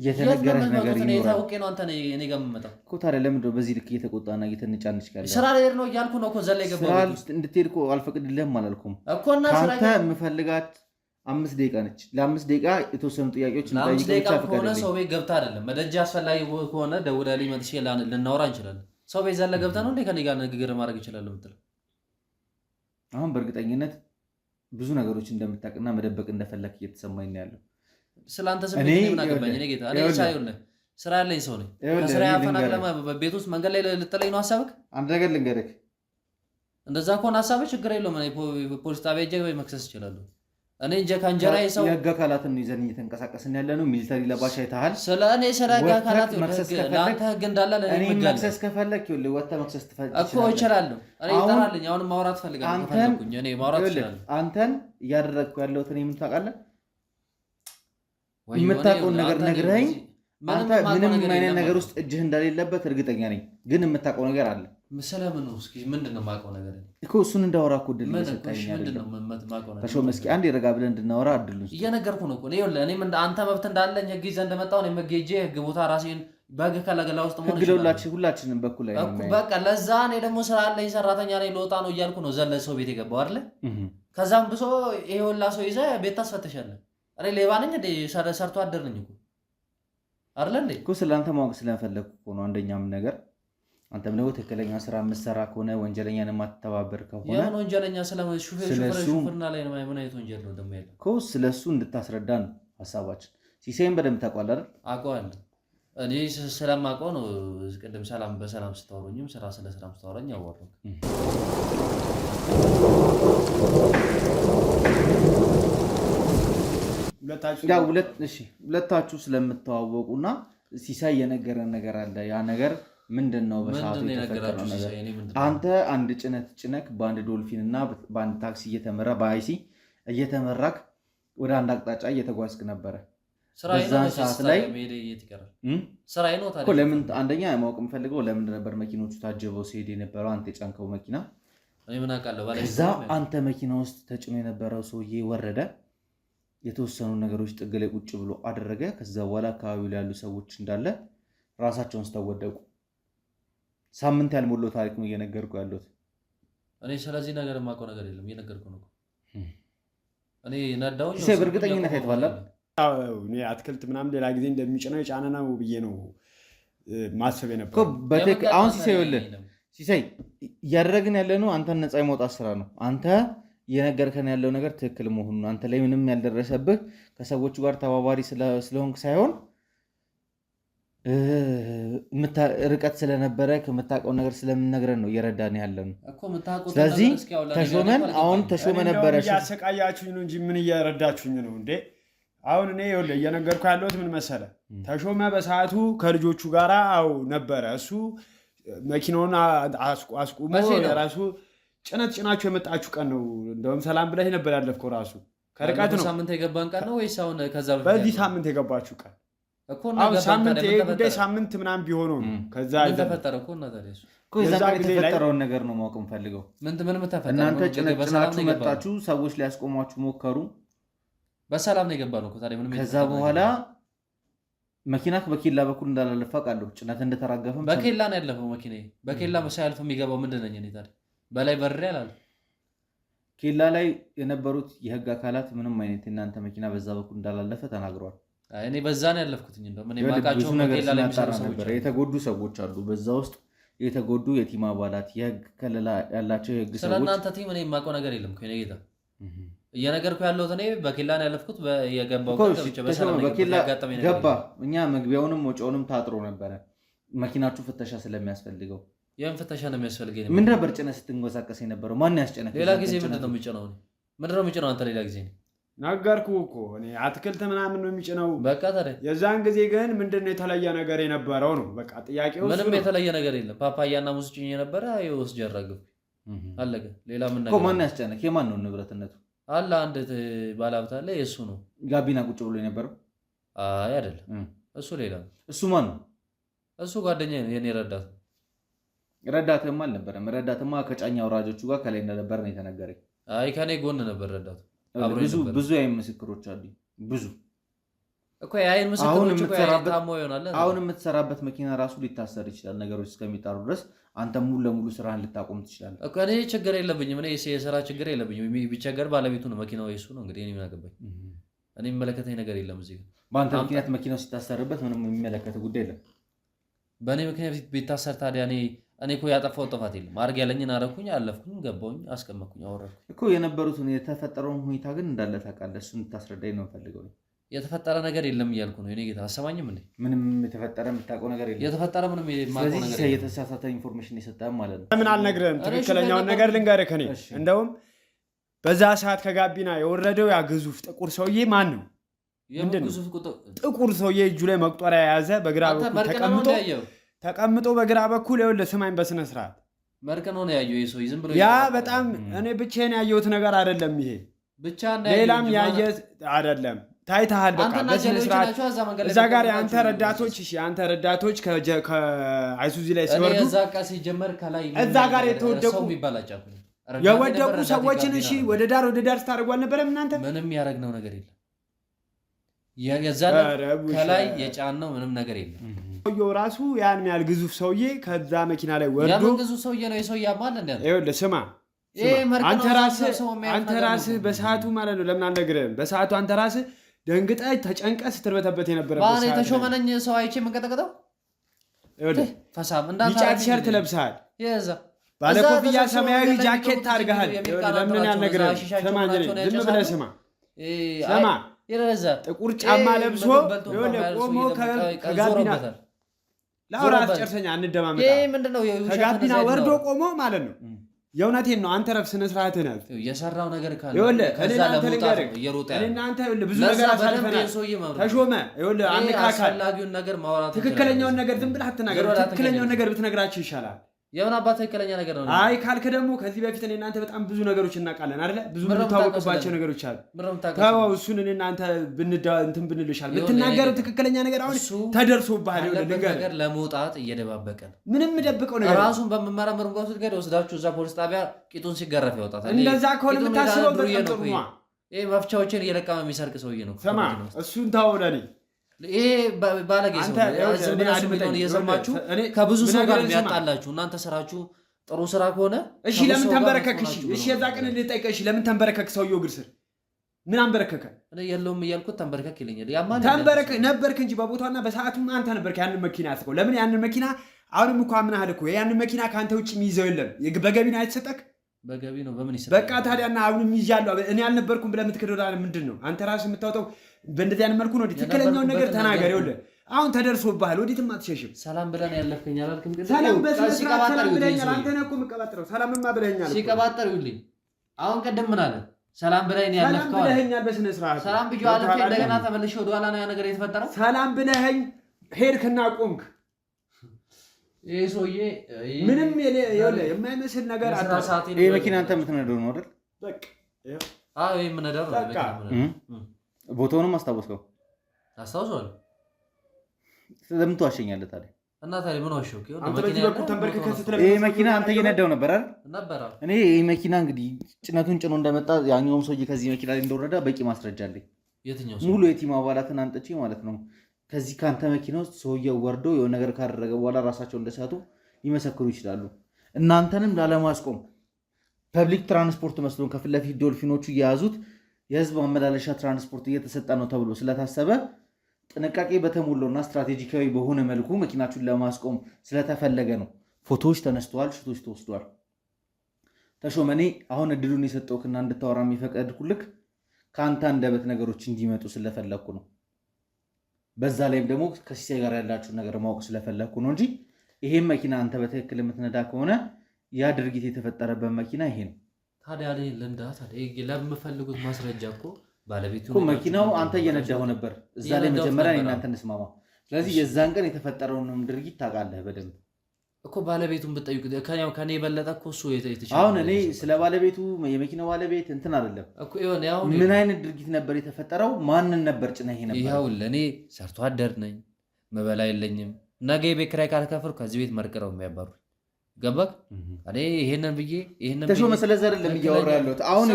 የተነገረ ነገር ይኖራል ነው አንተ እኔ ጋር የምመጣው እኮ። ታዲያ ለምንድን ነው በዚህ ልክ እየተቆጣና እየተነጫነች ካለ? ስራ ላይ ነው እያልኩ ነው እኮ ዘላ የገባው። ስራ እንድትሄድ እኮ አልፈቅድልህም አላልኩም እኮ። እና ስራ ካንተ የምፈልጋት 5 ደቂቃ ነች። ለ5 ደቂቃ የተወሰኑ ጥያቄዎች ለ5 ደቂቃ ከሆነ ሰው ቤት ገብታ አይደለም መደጃ አስፈላጊ ከሆነ ደውለልኝ መጥቼ ልናወራ እንችላለን። ሰው ቤት ዘላ ገብታ ነው እንዴ ከኔ ጋር ንግግር ማድረግ ይችላል የምትለው? አሁን በእርግጠኝነት ብዙ ነገሮች እንደምታውቅና መደበቅ እንደፈለክ እየተሰማኝ ነው ያለው። ስለአንተ ስሜት ምን አገባኝ? እኔ ጌታ እኔ ሳይሆን ስራ ያለኝ ሰው ነኝ። ከስራ ያፈናቅለማ ቤት ውስጥ መንገድ ላይ ልጥለኝ ነው ሀሳብክ? አንድ ነገር ልንገርህ፣ እንደዛ ከሆነ ሀሳብህ ችግር የለውም። ፖሊስ ጣቢያ ሄጄ መክሰስ እችላለሁ። እኔ እንጃ ከእንጀራ ሰው የህግ አካላትን ነው ይዘን እየተንቀሳቀስን ያለ ነው። ሚሊተሪ ለባሽ አይተሃል። ስለ እኔ ስለ ህግ አካላት ለአንተ ህግ እንዳለ እኔ መክሰስ ከፈለክ ይኸውልህ ወጥተህ መክሰስ ትፈልግ እኮ እችላለሁ። እኔ ይጠራልኝ አሁን ማውራት ፈልጋለሁ። ከፈለኩኝ እኔ ማውራት እችላለሁ። አንተን እያደረግኩ ያለሁት እኔ ምን ታውቃለህ? የምታውቀውን ነገር ነግረኸኝ አንተ ምንም አይነት ነገር ውስጥ እጅህ እንደሌለበት እርግጠኛ ነኝ። ግን የምታውቀው ነገር አለ። ስለምን ነው? እስኪ ምንድን ነው የማውቀው ነገር እኮ እሱን እንዳወራ እኮ እድል እየሰጠኝ አይደለም። ተሾመ እስኪ አንዴ ረጋ ብለን እንድናወራ እድሉን እየነገርኩህ ነው እኮ። እኔም አንተ መብት እንዳለኝ ህግ ይዘህ እንደመጣሁ እኔም ህግ ሄጄ ህግ ቦታ ራሴን በህግ ከለገላ ውስጥ መሆን ይችላል። ሁላችንም በኩል ላይ ነው። በቃ ለዛ እኔ ደግሞ ስራ አለኝ ሰራተኛ ነኝ ልወጣ ነው እያልኩ ነው ዘለ ሰው ቤት የገባው አይደለ? ከዛም ብሶ ይሄ ሁላ ሰው ይዘህ ቤት ታስፈትሻለህ። እኔ ሌባ ነኝ እንዴ? ሰርቶ አደር ነኝ እኮ አይደለ እንዴ? እኮ ስለአንተ ማወቅ ስለፈለኩ እኮ ነው። አንደኛም ነገር አንተም ደግሞ ትክክለኛ ስራ የምትሰራ ከሆነ ወንጀለኛን የማትተባበር ከሆነ ያን ወንጀለኛ ሹፌርና ላይ ምን አይነት ወንጀል ነው ደግሞ ያለው እኮ ስለሱ እንድታስረዳ ነው ሀሳባችን። ሲሳይን በደንብ ታውቀዋለህ አይደል? አውቀዋለሁ። እኔ ስለማውቀው ነው ቅድም ሰላም በሰላም ስታወሩኝም ስራ ስለ ስራም ስታወራኝ አወራሁ። ሁለታችሁ ስለምትተዋወቁና ሲሳይ የነገረን ነገር አለ። ያ ነገር ምንድን ነው? በሰዓቱ የተፈጠረው ነገር አንተ አንድ ጭነት ጭነክ በአንድ ዶልፊን እና በአንድ ታክሲ እየተመራ በአይሲ እየተመራክ ወደ አንድ አቅጣጫ እየተጓዝክ ነበረ። በዛን ሰዓት ላይ ለምን አንደኛ ማወቅ የምፈልገው ለምን ነበር መኪኖቹ ታጀበው ሲሄድ የነበረው አንተ የጫንከው መኪና? ከዛ አንተ መኪና ውስጥ ተጭኖ የነበረው ሰውዬ ወረደ። የተወሰኑ ነገሮች ጥግ ላይ ቁጭ ብሎ አደረገ። ከዛ በኋላ አካባቢው ላይ ያሉ ሰዎች እንዳለ ራሳቸውን ስተወደቁ። ሳምንት ያልሞላው ታሪክ ነው እየነገርኩ ያለሁት። እኔ ስለዚህ ነገር የማውቀው ነገር የለም እየነገርኩ ነው። እኔ ነዳውኝ በእርግጠኝነት አይተዋል። እኔ አትክልት ምናምን ሌላ ጊዜ እንደሚጭነው የጫነ ነው ብዬ ነው ማሰብ የነበረው። አሁን ሲሳይ እያደረግን ያለ ነው አንተን ነፃ የማውጣት ስራ ነው። አንተ እየነገርከን ያለው ነገር ትክክል መሆኑን አንተ ላይ ምንም ያልደረሰብህ ከሰዎቹ ጋር ተባባሪ ስለሆንክ ሳይሆን ርቀት ስለነበረ ከምታውቀው ነገር ስለምንነግረን ነው እየረዳን ያለ ነው። ስለዚህ ተሾመ ነበረ እያሰቃያችሁኝ ነው እንጂ ምን እየረዳችሁኝ ነው እንዴ? አሁን እኔ እየነገርኩ ያለሁት ምን መሰለ፣ ተሾመ በሰዓቱ ከልጆቹ ጋር ነበረ። እሱ መኪናውን አስቁሞ የራሱ ጭነት ጭናችሁ የመጣችሁ ቀን ነው። እንደውም ሰላም ብለህ ነበር ያለፍከው። ራሱ ከርቀት ነው። ሳምንት የገባን ቀን ነው ወይስ አሁን ከዛ በዚህ ሳምንት የገባችሁ ቀን? ጉዳይ ሳምንት ምናምን ቢሆነው ነው። ከዛ ተፈጠረ እኮ እና ታዲያ የተፈጠረውን ነገር ነው ማወቅ የምፈልገው። እናንተ ጭናችሁ መጣችሁ፣ ሰዎች ሊያስቆሟችሁ ሞከሩ። በሰላም ነው የገባ ነው። ከዛ በኋላ መኪና በኬላ በኩል እንዳላለፈ አውቃለሁ። ጭነት እንደተራገፈም በኬላ ነው ያለፈው። መኪና በኬላ ሳያልፍ የሚገባው ምንድን ነኝ እኔ ታዲያ? በላይ በሬ አላለ። ኬላ ላይ የነበሩት የህግ አካላት ምንም አይነት የእናንተ መኪና በዛ በኩል እንዳላለፈ ተናግረዋል። እኔ በዛ ነው ያለፍኩት። ብዙ ነገር ነበር። የተጎዱ ሰዎች አሉ በዛ ውስጥ የተጎዱ የቲም አባላት፣ የህግ ከለላ ያላቸው የህግ ሰዎች። ስለእናንተ ቲም እኔ የማውቀው ነገር የለም። ጌታ እየነገርኩ ያለሁት እኔ በኬላ ነው ያለፍኩት። የገባው ገባ። እኛ መግቢያውንም ወጪውንም ታጥሮ ነበረ መኪናችሁ ፍተሻ ስለሚያስፈልገው። የምን ፍተሻ ነው የሚያስፈልገኝ? ምን ነበር ጭነት ስትንቀሳቀስ የነበረው? ማን ያስጨነቅ? ሌላ ጊዜ ምንድን ነው የሚጭነው? አንተ ሌላ ጊዜ ነገርኩህ እኮ እኔ አትክልት ምናምን ነው የሚጭነው። በቃ ታዲያ የዛን ጊዜ ግን ምንድን ነው የተለየ ነገር የነበረው ነው? በቃ ጥያቄው ምንም የተለየ ነገር የለም። ፓፓያና ሙዝ ጭኜ ነበረ ወስጄ አራገፍኩ። አለቀ። ሌላ ምን ነገር? ማን ያስጨነቅ? የማን ነው ንብረትነቱ? አለ አንድ ባለሀብት አለ። የእሱ ነው። ጋቢና ቁጭ ብሎ የነበረው? አይ አይደለም፣ እሱ ሌላ ነው። እሱ ማን ነው? እሱ ጓደኛዬ ነው፣ የኔ ረዳት። ረዳትማ አልነበረም። ረዳትማ ከጫኝ አውራጆቹ ጋር ከላይ እንደነበረ ነው የተነገረኝ። አይ ከኔ ጎን ነበር ረዳቱ። ብዙ የዓይን ምስክሮች አሉ። ብዙ እኮ የአይን ምስክሮች እኮ ታሞ ይሆናል። አሁን የምትሰራበት መኪና ራሱ ሊታሰር ይችላል። ነገሮች እስከሚጣሩ ድረስ አንተ ሙሉ ለሙሉ ስራህን ልታቆም ትችላለህ እኮ። እኔ ችግር የለብኝም። እኔ የስራ ችግር የለብኝም። ቢቸገር ባለቤቱ ነው፣ መኪናው የሱ ነው። እንግዲህ እኔ ምን አገባኝ? እኔ የሚመለከተኝ ነገር የለም እዚህ ጋር። በአንተ ምክንያት መኪናው ሲታሰርበት ምንም የሚመለከተ ጉዳይ የለም። በእኔ ምክንያት ቢታሰር ታዲያ እኔ እኮ ያጠፋው ጥፋት የለም። አድርግ ያለኝን አደረኩኝ፣ አለፍኩኝ፣ ገባሁኝ፣ አስቀመጥኩኝ፣ አወረድኩኝ እኮ። የነበሩትን የተፈጠረውን ሁኔታ ግን እንዳለ ታውቃለህ። እሱን እንድታስረዳኝ ነው የምፈልገው። የተፈጠረ ነገር የለም እያልኩ ነው። እኔ ጌታ አሰማኝም እንዴ? ምንም የተፈጠረ የምታውቀው ነገር የለም። የተፈጠረ ምንም የማውቀው ነገር የለም። የተሳሳተ ኢንፎርሜሽን የሰጠህም ማለት ነው። ምን አልነግርህም። ትክክለኛውን ነገር ልንገርህ። እኔ እንደውም በዛ ሰዓት ከጋቢና የወረደው ያ ግዙፍ ጥቁር ሰውዬ ማን ነው? ምንድን ነው ጥቁር ሰውዬ እጁ ላይ መቁጠሪያ የያዘ በግራ በኩል ተቀምጦ በግራ በኩል ይኸውልህ፣ ስማኝ በስነ ስርዓት መርከኖ ነው ያየው ይሄ ሰውዬ። ዝም ብሎ ያ በጣም እኔ ብቻዬን ያየሁት ነገር አይደለም። ይሄ ብቻ ሌላም ያየ አይደለም። ታይተሃል። በቃ በስነ ስርዓት እዛ ጋር የአንተ ረዳቶች ከአይሱዚ ላይ ሲወርዱ እዛ ቃ ሲጀመር ከላይ እዛ ጋር የተወደቁ የወደቁ ሰዎችን እሺ፣ ወደ ዳር ስታደርጉ አልነበረም እናንተ? ምንም ያደረግነው ነገር የለም። የዛ ከላይ የጫነው ምንም ነገር የለም። ሰውየው ራሱ ያን ያህል ግዙፍ ሰውዬ ከዛ መኪና ላይ ወርዶ ያምን ግዙፍ ሰውዬ ነው የሰውዬ አማል እንዴ? ይኸውልህ ስማ፣ አንተ ራስህ በሰዓቱ ማለት ነው። ለምን አልነግርህም? በሰዓቱ አንተ ራስህ ደንግጠህ ተጨንቀህ ስትርበተበት የነበረበት ሰዓት የተሾመነኝ ሰው አይቼ የምንቀጠቀጠው ይኸውልህ፣ ፈሳም ቢጫ ቲሸርት ለብሰሃል፣ ባለ ኮፍያ ሰማያዊ ጃኬት አድርገሃል። ለምን ያልነግርህም? ስማ ዝም ብለህ ስማ ጥቁር ጫማ ለብሶ ቆሞ ከጋቢና ላውራ አስጨርሰኛ እንደማመጣ ከጋቢና ወርዶ ቆሞ ማለት ነው። የእውነቴን ነው። አንተ ረፍ ስነ ስርዓት ነህ። የሰራው ነገር ካለ ከዛ ለመውጣት ነው እየሮጠ ያለው። እናንተ ብዙ ነገር አሳልፈናል። ተሾመ አስፈላጊውን ነገር ማውራት ትክክለኛውን ነገር ዝም ብለህ አትናገር። ትክክለኛውን ነገር ብትነግራችሁ ይሻላል። የምን አባት ትክክለኛ ነገር ነው? አይ ካልክ ደግሞ ከዚህ በፊት እኔ እናንተ በጣም ብዙ ነገሮች እናውቃለን አይደለ? ብዙ የምንታወቅባቸው ነገሮች አሉ። ተው እሱን እኔ እናንተ እንትን ብንልሻል። ብትናገር ትክክለኛ ነገር አሁን ተደርሶብሃል። ነገር ለመውጣት እየደባበቀ ነው። ምንም ደብቀው ነገር ራሱን በመመራመር እንኳን ስትገድ ወስዳችሁ እዛ ፖሊስ ጣቢያ ቂጡን ሲገረፍ ያወጣታል። እንደዛ ከሆነ የምታስበው በጣም ጥሩ ነው። ይሄ መፍቻዎችን እየለቀመ የሚሰርቅ ሰውዬ ነው። ስማ እሱን ተው ለኔ ይሄ ባለጌ ሰው ነው። እየሰማችሁ ከብዙ ሰው ጋር የሚያጣላችሁ እናንተ ስራችሁ ጥሩ ስራ ከሆነ እሺ፣ ለምን ተንበረከክ? እሺ የዛ ቀን ልጠይቀህ። እሺ ለምን ተንበረከክ? ሰውየው እግር ስር ምን አንበረከከ? እኔ የለውም እያልኩት ተንበረከክ ይለኛል። ተንበረከክ ነበርክ እንጂ በቦታውና በሰዓቱም አንተ ነበርክ ያንን መኪና ያስከው። ለምን ያንን መኪና አሁንም እኮ አምናህል እኮ ያንን መኪና ከአንተ ውጭ የሚይዘው የለም። በገቢ ነው የተሰጠክ። በገቢ ነው በምን ይሰጣል? በቃ ታዲያና አሁንም ይያለው እኔ አልነበርኩም ብለህ የምትክደው ምንድን ነው? አንተ ራስህ የምታወጣው በእንደዚህ አይነት መልኩ ነው። ትክክለኛውን ነገር ተናገር። ይኸውልህ አሁን ተደርሶብሃል፣ ወዴትም አትሸሽም። ሰላም ብለህ ነው ያለፍከኝ አላልክም? ሰላም በስነስርዓት ሰላም ብለኸኛል። አንተ ነህ እኮ የምትቀባጥረው። ሰላምማ ብለኸኛል። ሲቀባጥር ይውልኝ። አሁን ቅድም ምን አለ? ሰላም ብለኸኝ ነው ያለፍከው። ሰላም ብለኸኛል በስነስርዓት። ሰላም ብዬ አለፍከኝ። እንደገና ተመልሼ ወደኋላ ነው ያ ነገር የተፈጠረው። ሰላም ብለኸኝ ሄድክና ቆምክ። ይሄ ሰውዬ ምንም የማይመስል ነገር አታሳቲ። ይሄ መኪና አንተ የምትነዳው ነው አይደል? በቃ አዎ የምነዳው ነው መኪና ነው። ቦታውንም አስታወስከው? አስታውሰዋለሁ። ስለምን ትዋሸኛለህ ታዲያ? እና ታዲያ ምን ዋሸው? ይሄ መኪና አንተ እየነዳው ነበር አይደል? ነበር። እኔ ይሄ መኪና እንግዲህ ጭነቱን ጭኖ እንደመጣ ያኛውም ሰውዬ ከዚህ መኪና ላይ እንደወረደ በቂ ማስረጃ አለኝ። የትኛው ሙሉ የቲም አባላትን አንጥቼ ማለት ነው። ከዚህ ከአንተ መኪና ውስጥ ሰውዬው ወርዶ የሆነ ነገር ካደረገ በኋላ ራሳቸው እንደሳቱ ሊመሰክሩ ይችላሉ። እናንተንም ላለማስቆም ፐብሊክ ትራንስፖርት መስሎን ከፊት ለፊት ዶልፊኖቹ እየያዙት የህዝብ ማመላለሻ ትራንስፖርት እየተሰጠ ነው ተብሎ ስለታሰበ ጥንቃቄ በተሞላውና ስትራቴጂካዊ በሆነ መልኩ መኪናችሁን ለማስቆም ስለተፈለገ ነው። ፎቶዎች ተነስተዋል፣ ሽቶች ተወስዷል። ተሾመኔ አሁን እድሉን የሰጠውክና እንድታወራ የሚፈቀድኩልክ ከአንተ አንደበት ነገሮች እንዲመጡ ስለፈለግኩ ነው። በዛ ላይም ደግሞ ከሲሳይ ጋር ያላችሁን ነገር ማወቅ ስለፈለግኩ ነው እንጂ ይሄን መኪና አንተ በትክክል የምትነዳ ከሆነ ያ ድርጊት የተፈጠረበት መኪና ይሄ ነው። ታዲያ ለእንዳ ታዲያ ለምፈልጉት ማስረጃ እኮ ባለቤቱ መኪናው አንተ እየነዳው ነበር። እዛ ላይ መጀመሪያ እናንተ እንስማማ። ስለዚህ የዛን ቀን የተፈጠረውንም ድርጊት ታውቃለህ በደንብ እኮ። ባለቤቱን ብትጠይቁ ከኔ የበለጠ እኮ እሱ የተቻለ። አሁን እኔ ስለ ባለቤቱ የመኪናው ባለቤት እንትን አይደለም እኮ ምን አይነት ድርጊት ነበር የተፈጠረው? ማንን ነበር ጭነህ ነበር? ይኸው ለእኔ ሰርቶ አደር ነኝ፣ መበላ የለኝም። ነገ የቤት ኪራይ ካልከፈልኩ ከዚህ ቤት መርቅረው የሚያባሩኝ ገባክ? እኔ ይሄንን ብዬ ተሾመ ስለዛ አይደለም እያወራ ያለሁት። አሁን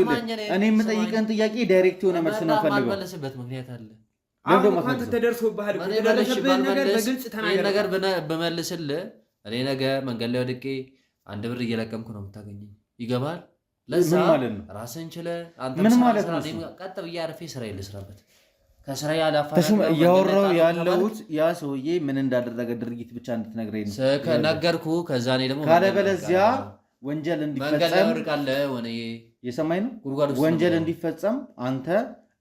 እኔ የምጠይቀን ጥያቄ ዳይሬክት የሆነ መልስ ነው ፈልገው። ማልመለስበት ምክንያት አለ። አንተ ተደርሶብሃል እኮ የደረሰብህን ነገር በግልጽ ተናገር። ይሄን ነገር በመልስልህ እኔ ነገ መንገድ ላይ ወድቄ 1 ብር እየለቀምኩ ነው የምታገኘኝ። ይገባል? ለዛ ራስን ችለህ አንተ ቀጥ ብዬ አርፌ ስራዬን ልስራበት። ከስራ እያወራሁ ያለሁት ያ ሰውዬ ምን እንዳደረገ ድርጊት ብቻ እንድትነግረኝ ነው ነገርኩህ። ከዛ እኔ ደግሞ ካለበለዚያ ወንጀል እንዲፈጸም የሰማኝ ነው ወንጀል እንዲፈጸም አንተ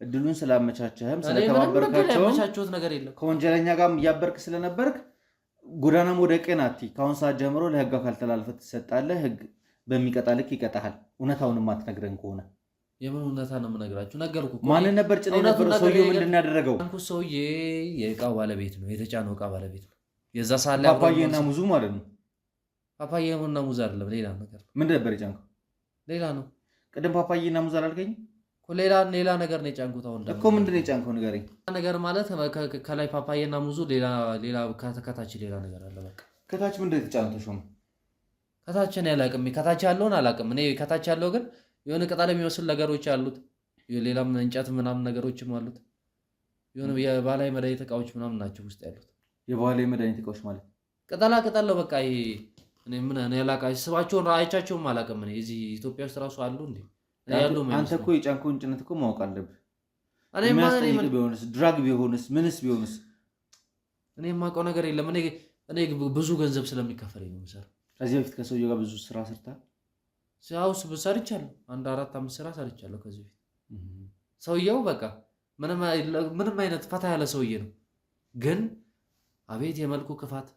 እድሉን ስላመቻቸህም ስለተባበርካቸውም ከወንጀለኛ ጋር እያበርክ ስለነበርክ ጎዳና መውደቅን አትይ። ከአሁን ሰዓት ጀምሮ ለህግ አካል ተላልፈህ ትሰጣለህ። ህግ በሚቀጣ ልክ ይቀጣሃል። እውነታውን የማትነግረን ከሆነ የምን እውነታ ነው የምነግራችሁ? ነገርኩህ። ማንን ነበር ጭኔ ነበር? ሰውዬው ምንድን ነው ያደረገው? ሰውዬ የእቃው ባለቤት ነው፣ የተጫነው እቃ ባለቤት ነው። የዛ ሳለ ፓፓዬና ሙዙ ማለት ነው። ፓፓዬና ሙዝ አይደለም፣ ሌላ ነገር። ምንድን ነበር የጫንከው? ሌላ ነው። ቅድም ፓፓዬና ሙዝ አላልከኝ? ሌላ ነገር ነው የጫንኩት። አሁን እኮ ምንድን ነው የጫንከው? ንገረኝ። ነገር ማለት ከላይ ፓፓዬና ሙዙ፣ ሌላ ከታች ሌላ ነገር አለ። በቃ ከታች ምንድን ነው የተጫነው? ተሾመ ከታች ነው ያላቅም። ከታች ያለውን አላቅም እኔ። ከታች ያለው ግን የሆነ ቅጠል የሚመስል ነገሮች አሉት። ሌላም እንጨት ምናምን ነገሮችም አሉት። የሆነ የባህላዊ መድኃኒት እቃዎች ምናምን ናቸው ውስጥ ያሉት። የባህላዊ መድኃኒት እቃዎች ማለት ቅጠል ነው። በቃ ይሄ እኔ አላውቃቸውም፣ ስማቸውን አይቻቸውም አላውቅም። እኔ እዚህ ኢትዮጵያ ውስጥ ራሱ አሉ እንዴ? አንተ እኮ የጫንከውን ጭነት እኮ ማወቅ አለብህ። የሚያስጠይቅ ቢሆንስ ድራግ ቢሆንስ ምንስ ቢሆንስ? እኔ የማውቀው ነገር የለም። እኔ ብዙ ገንዘብ ስለሚከፈለኝ ነው የምሰራው። ከዚህ በፊት ከሰውዬው ጋር ብዙ ስራ ሰርተሃል? ሲያውስ ሰርቻለሁ። 4-5 ስራ ሰርቻለሁ ከዚህ በፊት። ሰውየው በቃ ምንም አይነት ፈታ ያለ ሰውዬ ነው። ግን አቤት የመልኩ ክፋት፣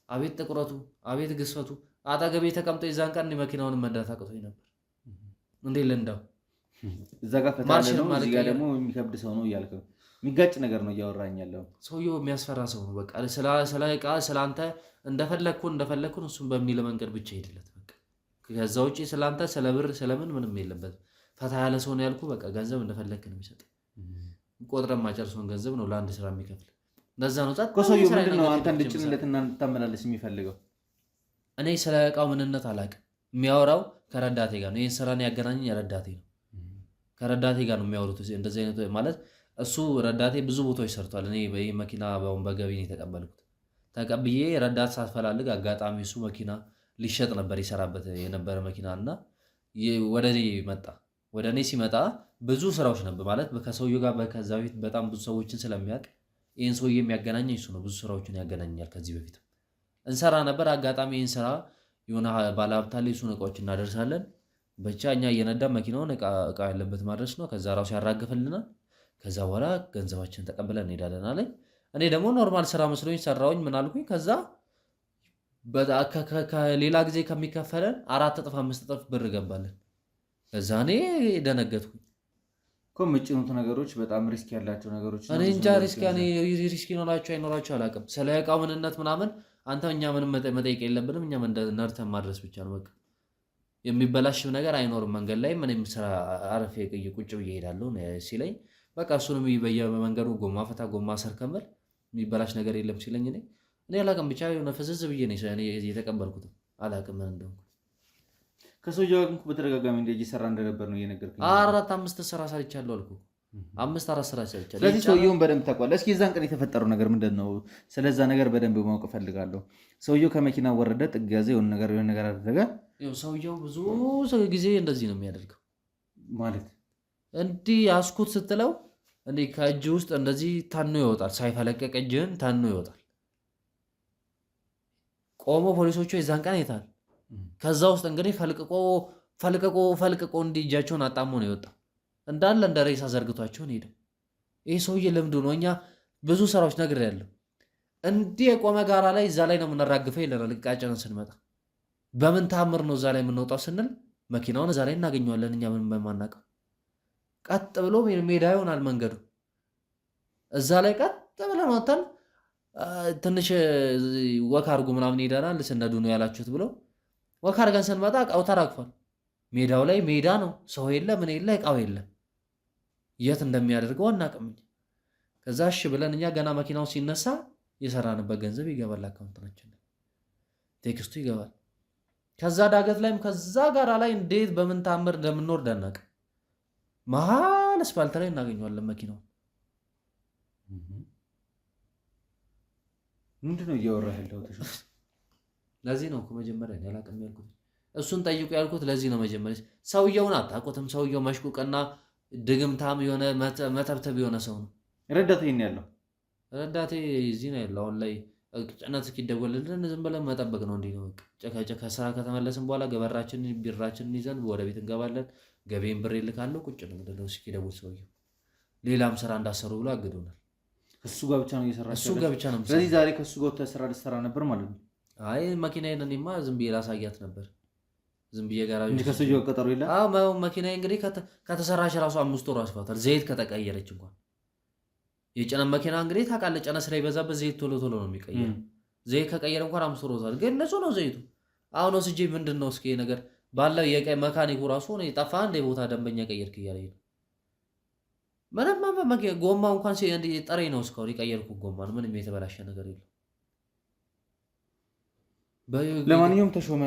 አቤት ጥቁረቱ፣ አቤት ግዝፈቱ። አጠገቤ ተቀምጦ የዛን ቀን መኪናውን መንዳት አቅቶኝ ነበር። እንዴ ለንዳው እዛ ጋር ፈታ ያለ ነው፣ እዚህ ጋር ደግሞ የሚከብድ ሰው ነው እያልክ ነው። የሚጋጭ ነገር ነው እያወራኝ ያለው። ሰውየው የሚያስፈራ ሰው ነው። በቃ ስለአንተ እንደፈለግኩን እሱም በሚል መንገድ ብቻ ሄድለት። በቃ ከዛ ውጭ ስለአንተ ስለብር ስለምን ምንም የለበትም። ፈታ ያለ ሰው ነው ያልኩህ። በቃ ገንዘብ እንደፈለግክ ነው የሚሰጥ። ቆጥረን ማጨርሰውን ገንዘብ ነው ለአንድ ስራ የሚከፍል። ለዛ ነው ሰውየው ምንድን ነው አንተ እንድጭንለትና እንድታመላለስ የሚፈልገው? እኔ ስለ እቃው ምንነት አላውቅም። የሚያወራው ከረዳቴ ጋር ነው። ይህን ስራን ያገናኘኝ ረዳቴ ነው። ከረዳቴ ጋር ነው የሚያወሩት። እንደዚህ አይነት ማለት እሱ ረዳቴ ብዙ ቦታዎች ሰርቷል። እኔ በይህ መኪና በገቢ ነው የተቀበልኩት። ተቀብዬ ረዳት ሳትፈላልግ አጋጣሚ እሱ መኪና ሊሸጥ ነበር ይሰራበት የነበረ መኪና እና ወደ እኔ መጣ። ወደ እኔ ሲመጣ ብዙ ስራዎች ነበር ማለት ከሰውየው ጋር ከዛ በፊት በጣም ብዙ ሰዎችን ስለሚያውቅ ይህን ሰውዬ የሚያገናኘኝ እሱ ነው። ብዙ ስራዎችን ያገናኛል። ከዚህ በፊት እንሰራ ነበር። አጋጣሚ ይህን ስራ የሆነ ባለሀብታ ላይ እሱን እቃዎች እናደርሳለን። ብቻ እኛ እየነዳ መኪናውን እቃ ያለበት ማድረስ ነው። ከዛ ራሱ ያራግፍልናል። ከዛ በኋላ ገንዘባችን ተቀብለን እንሄዳለን አለኝ። እኔ ደግሞ ኖርማል ስራ መስሎኝ ሰራውኝ ምን አልኩኝ። ከዛ ከሌላ ጊዜ ከሚከፈለን 4 እጥፍ 5 እጥፍ ብር ገባለን። ከዛ እኔ ደነገጥኩኝ። የምጭኑት ነገሮች በጣም ሪስክ ያላቸው ነገሮች። እኔ እንጃ ሪስክ ይኖራቸው አይኖራቸው አላውቅም። ስለ እቃው ምንነት ምናምን አንተ እኛ ምንም መጠየቅ የለብንም። እኛ ነርተን ማድረስ ብቻ ነው በቃ። የሚበላሽ ነገር አይኖርም። መንገድ ላይ ምንም ስራ አረፌ ቁጭ ብዬ እሄዳለሁ ሲለኝ በቃ እሱንም በየመንገዱ ጎማ ፈታ ጎማ ሰርከመል የሚበላሽ ነገር የለም ሲለኝ እኔ አላውቅም። ብቻ የሆነ ፍዝዝ ብዬ ነው የተቀበልኩትም አላውቅም ምን እንደሆነ። ከሰውየው ጋር በተደጋጋሚ እየሰራ እንደነበር ነው እየነገርከኝ። 4-5 ስራ ሰርቻለሁ አልኩህ። 5-4 ስራ ሰርቻለሁ። ስለዚህ ሰውየውን በደንብ ታውቀዋለህ። እስኪ የዛን ቀን የተፈጠረው ነገር ምንድን ነው? ስለዛ ነገር በደንብ ማወቅ እፈልጋለሁ። ሰውየው ከመኪና ወረደ፣ ጥግ ያዘ፣ የሆነ ነገር አደረገ። ሰውየው ብዙ ጊዜ እንደዚህ ነው የሚያደርገው። ማለት እንዲህ አስኩት ስትለው እንዲህ ከእጅ ውስጥ እንደዚህ ታኖ ይወጣል። ሳይፈለቀቅ እጅህን ታኖ ይወጣል። ቆሞ ፖሊሶቹ የዛን ቀን ይታል። ከዛ ውስጥ እንግዲህ ፈልቅቆ እንዲህ እጃቸውን አጣሞ ነው የወጣው። እንዳለ እንደ ሬሳ ዘርግቷቸውን ሄደው። ይህ ሰውዬ ልምዱ ነው። እኛ ብዙ ስራዎች ነግሬያለሁ። እንዲህ የቆመ ጋራ ላይ እዛ ላይ ነው የምናራግፈው ይለናል። ቃጭነን ስንመጣ በምን ታምር ነው እዛ ላይ የምንወጣው ስንል መኪናውን እዛ ላይ እናገኘዋለን። እኛ ምንም በማናውቀው ቀጥ ብሎ ሜዳ ይሆናል መንገዱ። እዛ ላይ ቀጥ ብለን ወጥተን ትንሽ ወክ አድርጉ ምናምን ሄደናል። ስነዱ ነው ያላችሁት ብለው ወክ አድርገን ስንመጣ እቃው ተራግፏል። ሜዳው ላይ ሜዳ ነው። ሰው የለ ምን የለ እቃው የለም። የት እንደሚያደርገው አናውቅም። ከዛ እሺ ብለን እኛ ገና መኪናው ሲነሳ የሰራንበት ገንዘብ ይገባል፣ አካውንታችን ቴክስቱ ይገባል። ከዛ ዳገት ላይም ከዛ ጋራ ላይ እንዴት በምን ታምር እንደምንወርድ አናውቅ። መሀል አስፋልት ላይ እናገኘዋለን መኪናው። ምንድነው እያወራህ ያለው? ለዚህ ነው እኮ መጀመሪያ ያላቅም ያልኩት። እሱን ጠይቁ ያልኩት ለዚህ ነው። መጀመሪያ ሰውየውን አታውቁትም። ሰውየው መሽቁቅና ድግምታም የሆነ መተብተብ የሆነ ሰው ነው። ረዳቴ ነው ያለው። ረዳቴ እዚህ ነው ያለው። አሁን ላይ ጭነት እስኪደወልልን ዝም ብለን መጠበቅ ነው። እንዲህ ነው ከስራ ከተመለስን በኋላ ገበራችንን ቢራችንን ይዘን ወደ ቤት እንገባለን። ገቤን ብር ይልካለሁ። ቁጭ ነው ምንድነው እስኪደውል ሰውየው ሌላም ስራ እንዳሰሩ ብሎ አግዶናል። እሱ ጋር ብቻ ነው እየሰራችሁ? እሱ ጋር ብቻ ነው። ስለዚህ ዛሬ ከእሱ ጋር ስራ ልትሰራ ነበር ማለት ነው? አይ መኪናዬን እኔማ ዝም ብዬ ላሳያት ነበር። ዝም ብዬ ጋራጅ እንጂ ከሱ ጋር ቀጠሮ የለም። አዎ መኪናዬ እንግዲህ ከተሰራች ራሱ 5 ወር አስፋታል። ዘይት ከተቀየረች እንኳን የጭነት መኪና እንግዲህ ታውቃለህ፣ ጭነት ስለሚበዛበት ዘይት ቶሎ ቶሎ ነው የሚቀየረው። ዘይት ከቀየረ እንኳን 5 ወር ሆኗል። ግን ንጹህ ነው ዘይቱ። አሁን ወስጄ ምንድን ነው እስኪ ነገር ባለው የቀይ መካኒኩ ራሱ ነው የጠፋ አንድ ቦታ ደንበኛ ቀየርክ እያለኝ ነው። ምንም ጎማ እንኳን ጠሬ ነው እስካሁን የቀየርኩት ጎማ ነው። ምንም የተበላሸ ነገር የለም። ለማንኛውም ተሾመ፣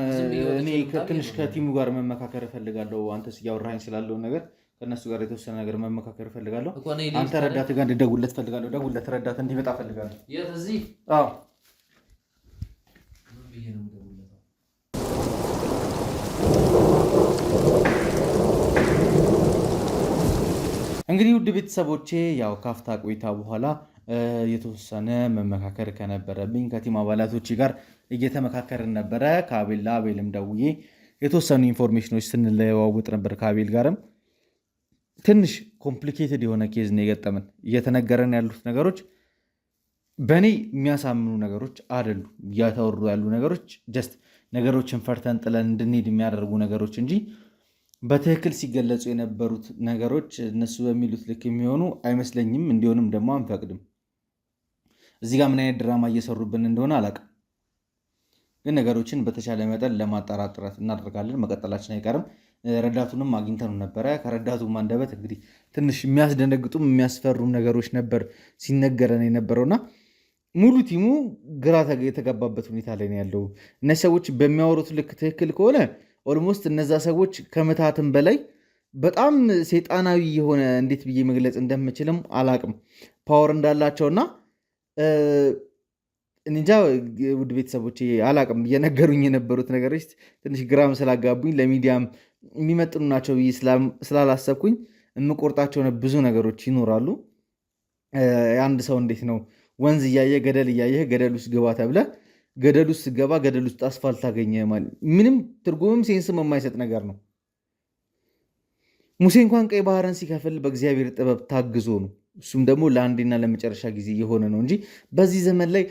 እኔ ትንሽ ከቲሙ ጋር መመካከር እፈልጋለሁ። አንተስ እያወራኸኝ ስላለው ነገር ከእነሱ ጋር የተወሰነ ነገር መመካከር እፈልጋለሁ። አንተ ረዳት ጋር እንድደውልለት እፈልጋለሁ። ደውልለት፣ ረዳት እንዲመጣ እፈልጋለሁ። የት? እዚህ? አዎ። እንግዲህ ውድ ቤተሰቦቼ ያው ካፍታ ቆይታ በኋላ የተወሰነ መመካከር ከነበረብኝ ከቲም አባላቶች ጋር እየተመካከርን ነበረ። ከአቤል አቤልም ደውዬ የተወሰኑ ኢንፎርሜሽኖች ስንለዋውጥ ነበር። ከአቤል ጋርም ትንሽ ኮምፕሊኬትድ የሆነ ኬዝ ነው የገጠመን። እየተነገረን ያሉት ነገሮች በእኔ የሚያሳምኑ ነገሮች አይደሉም። እያተወሩ ያሉ ነገሮች ጀስት ነገሮችን ፈርተን ጥለን እንድንሄድ የሚያደርጉ ነገሮች እንጂ በትክክል ሲገለጹ የነበሩት ነገሮች እነሱ በሚሉት ልክ የሚሆኑ አይመስለኝም። እንዲሆንም ደግሞ አንፈቅድም። እዚህ ጋር ምን አይነት ድራማ እየሰሩብን እንደሆነ አላውቅም፣ ግን ነገሮችን በተቻለ መጠን ለማጣራት ጥረት እናደርጋለን። መቀጠላችን አይቀርም። ረዳቱንም አግኝተኑ ነበረ። ከረዳቱም አንደበት እንግዲህ ትንሽ የሚያስደነግጡም የሚያስፈሩም ነገሮች ነበር ሲነገረን የነበረውና ሙሉ ቲሙ ግራ የተጋባበት ሁኔታ ላይ ነው ያለው። እነዚህ ሰዎች በሚያወሩት ልክ ትክክል ከሆነ ኦልሞስት እነዛ ሰዎች ከምታትም በላይ በጣም ሴጣናዊ የሆነ እንዴት ብዬ መግለጽ እንደምችልም አላቅም ፓወር እንዳላቸውና እንጃ ውድ ቤተሰቦች አላቅም። እየነገሩኝ የነበሩት ነገሮች ትንሽ ግራም ስላጋቡኝ ለሚዲያም የሚመጥኑ ናቸው ብዬ ስላላሰብኩኝ የምቆርጣቸው ብዙ ነገሮች ይኖራሉ። አንድ ሰው እንዴት ነው ወንዝ እያየ ገደል እያየ ገደል ውስጥ ግባ ተብለ ገደል ውስጥ ገባ፣ ገደል ውስጥ አስፋልት ታገኘ ማለት ምንም ትርጉምም ሴንስም የማይሰጥ ነገር ነው። ሙሴ እንኳን ቀይ ባህርን ሲከፍል በእግዚአብሔር ጥበብ ታግዞ ነው። እሱም ደግሞ ለአንዴና ለመጨረሻ ጊዜ የሆነ ነው እንጂ በዚህ ዘመን ላይ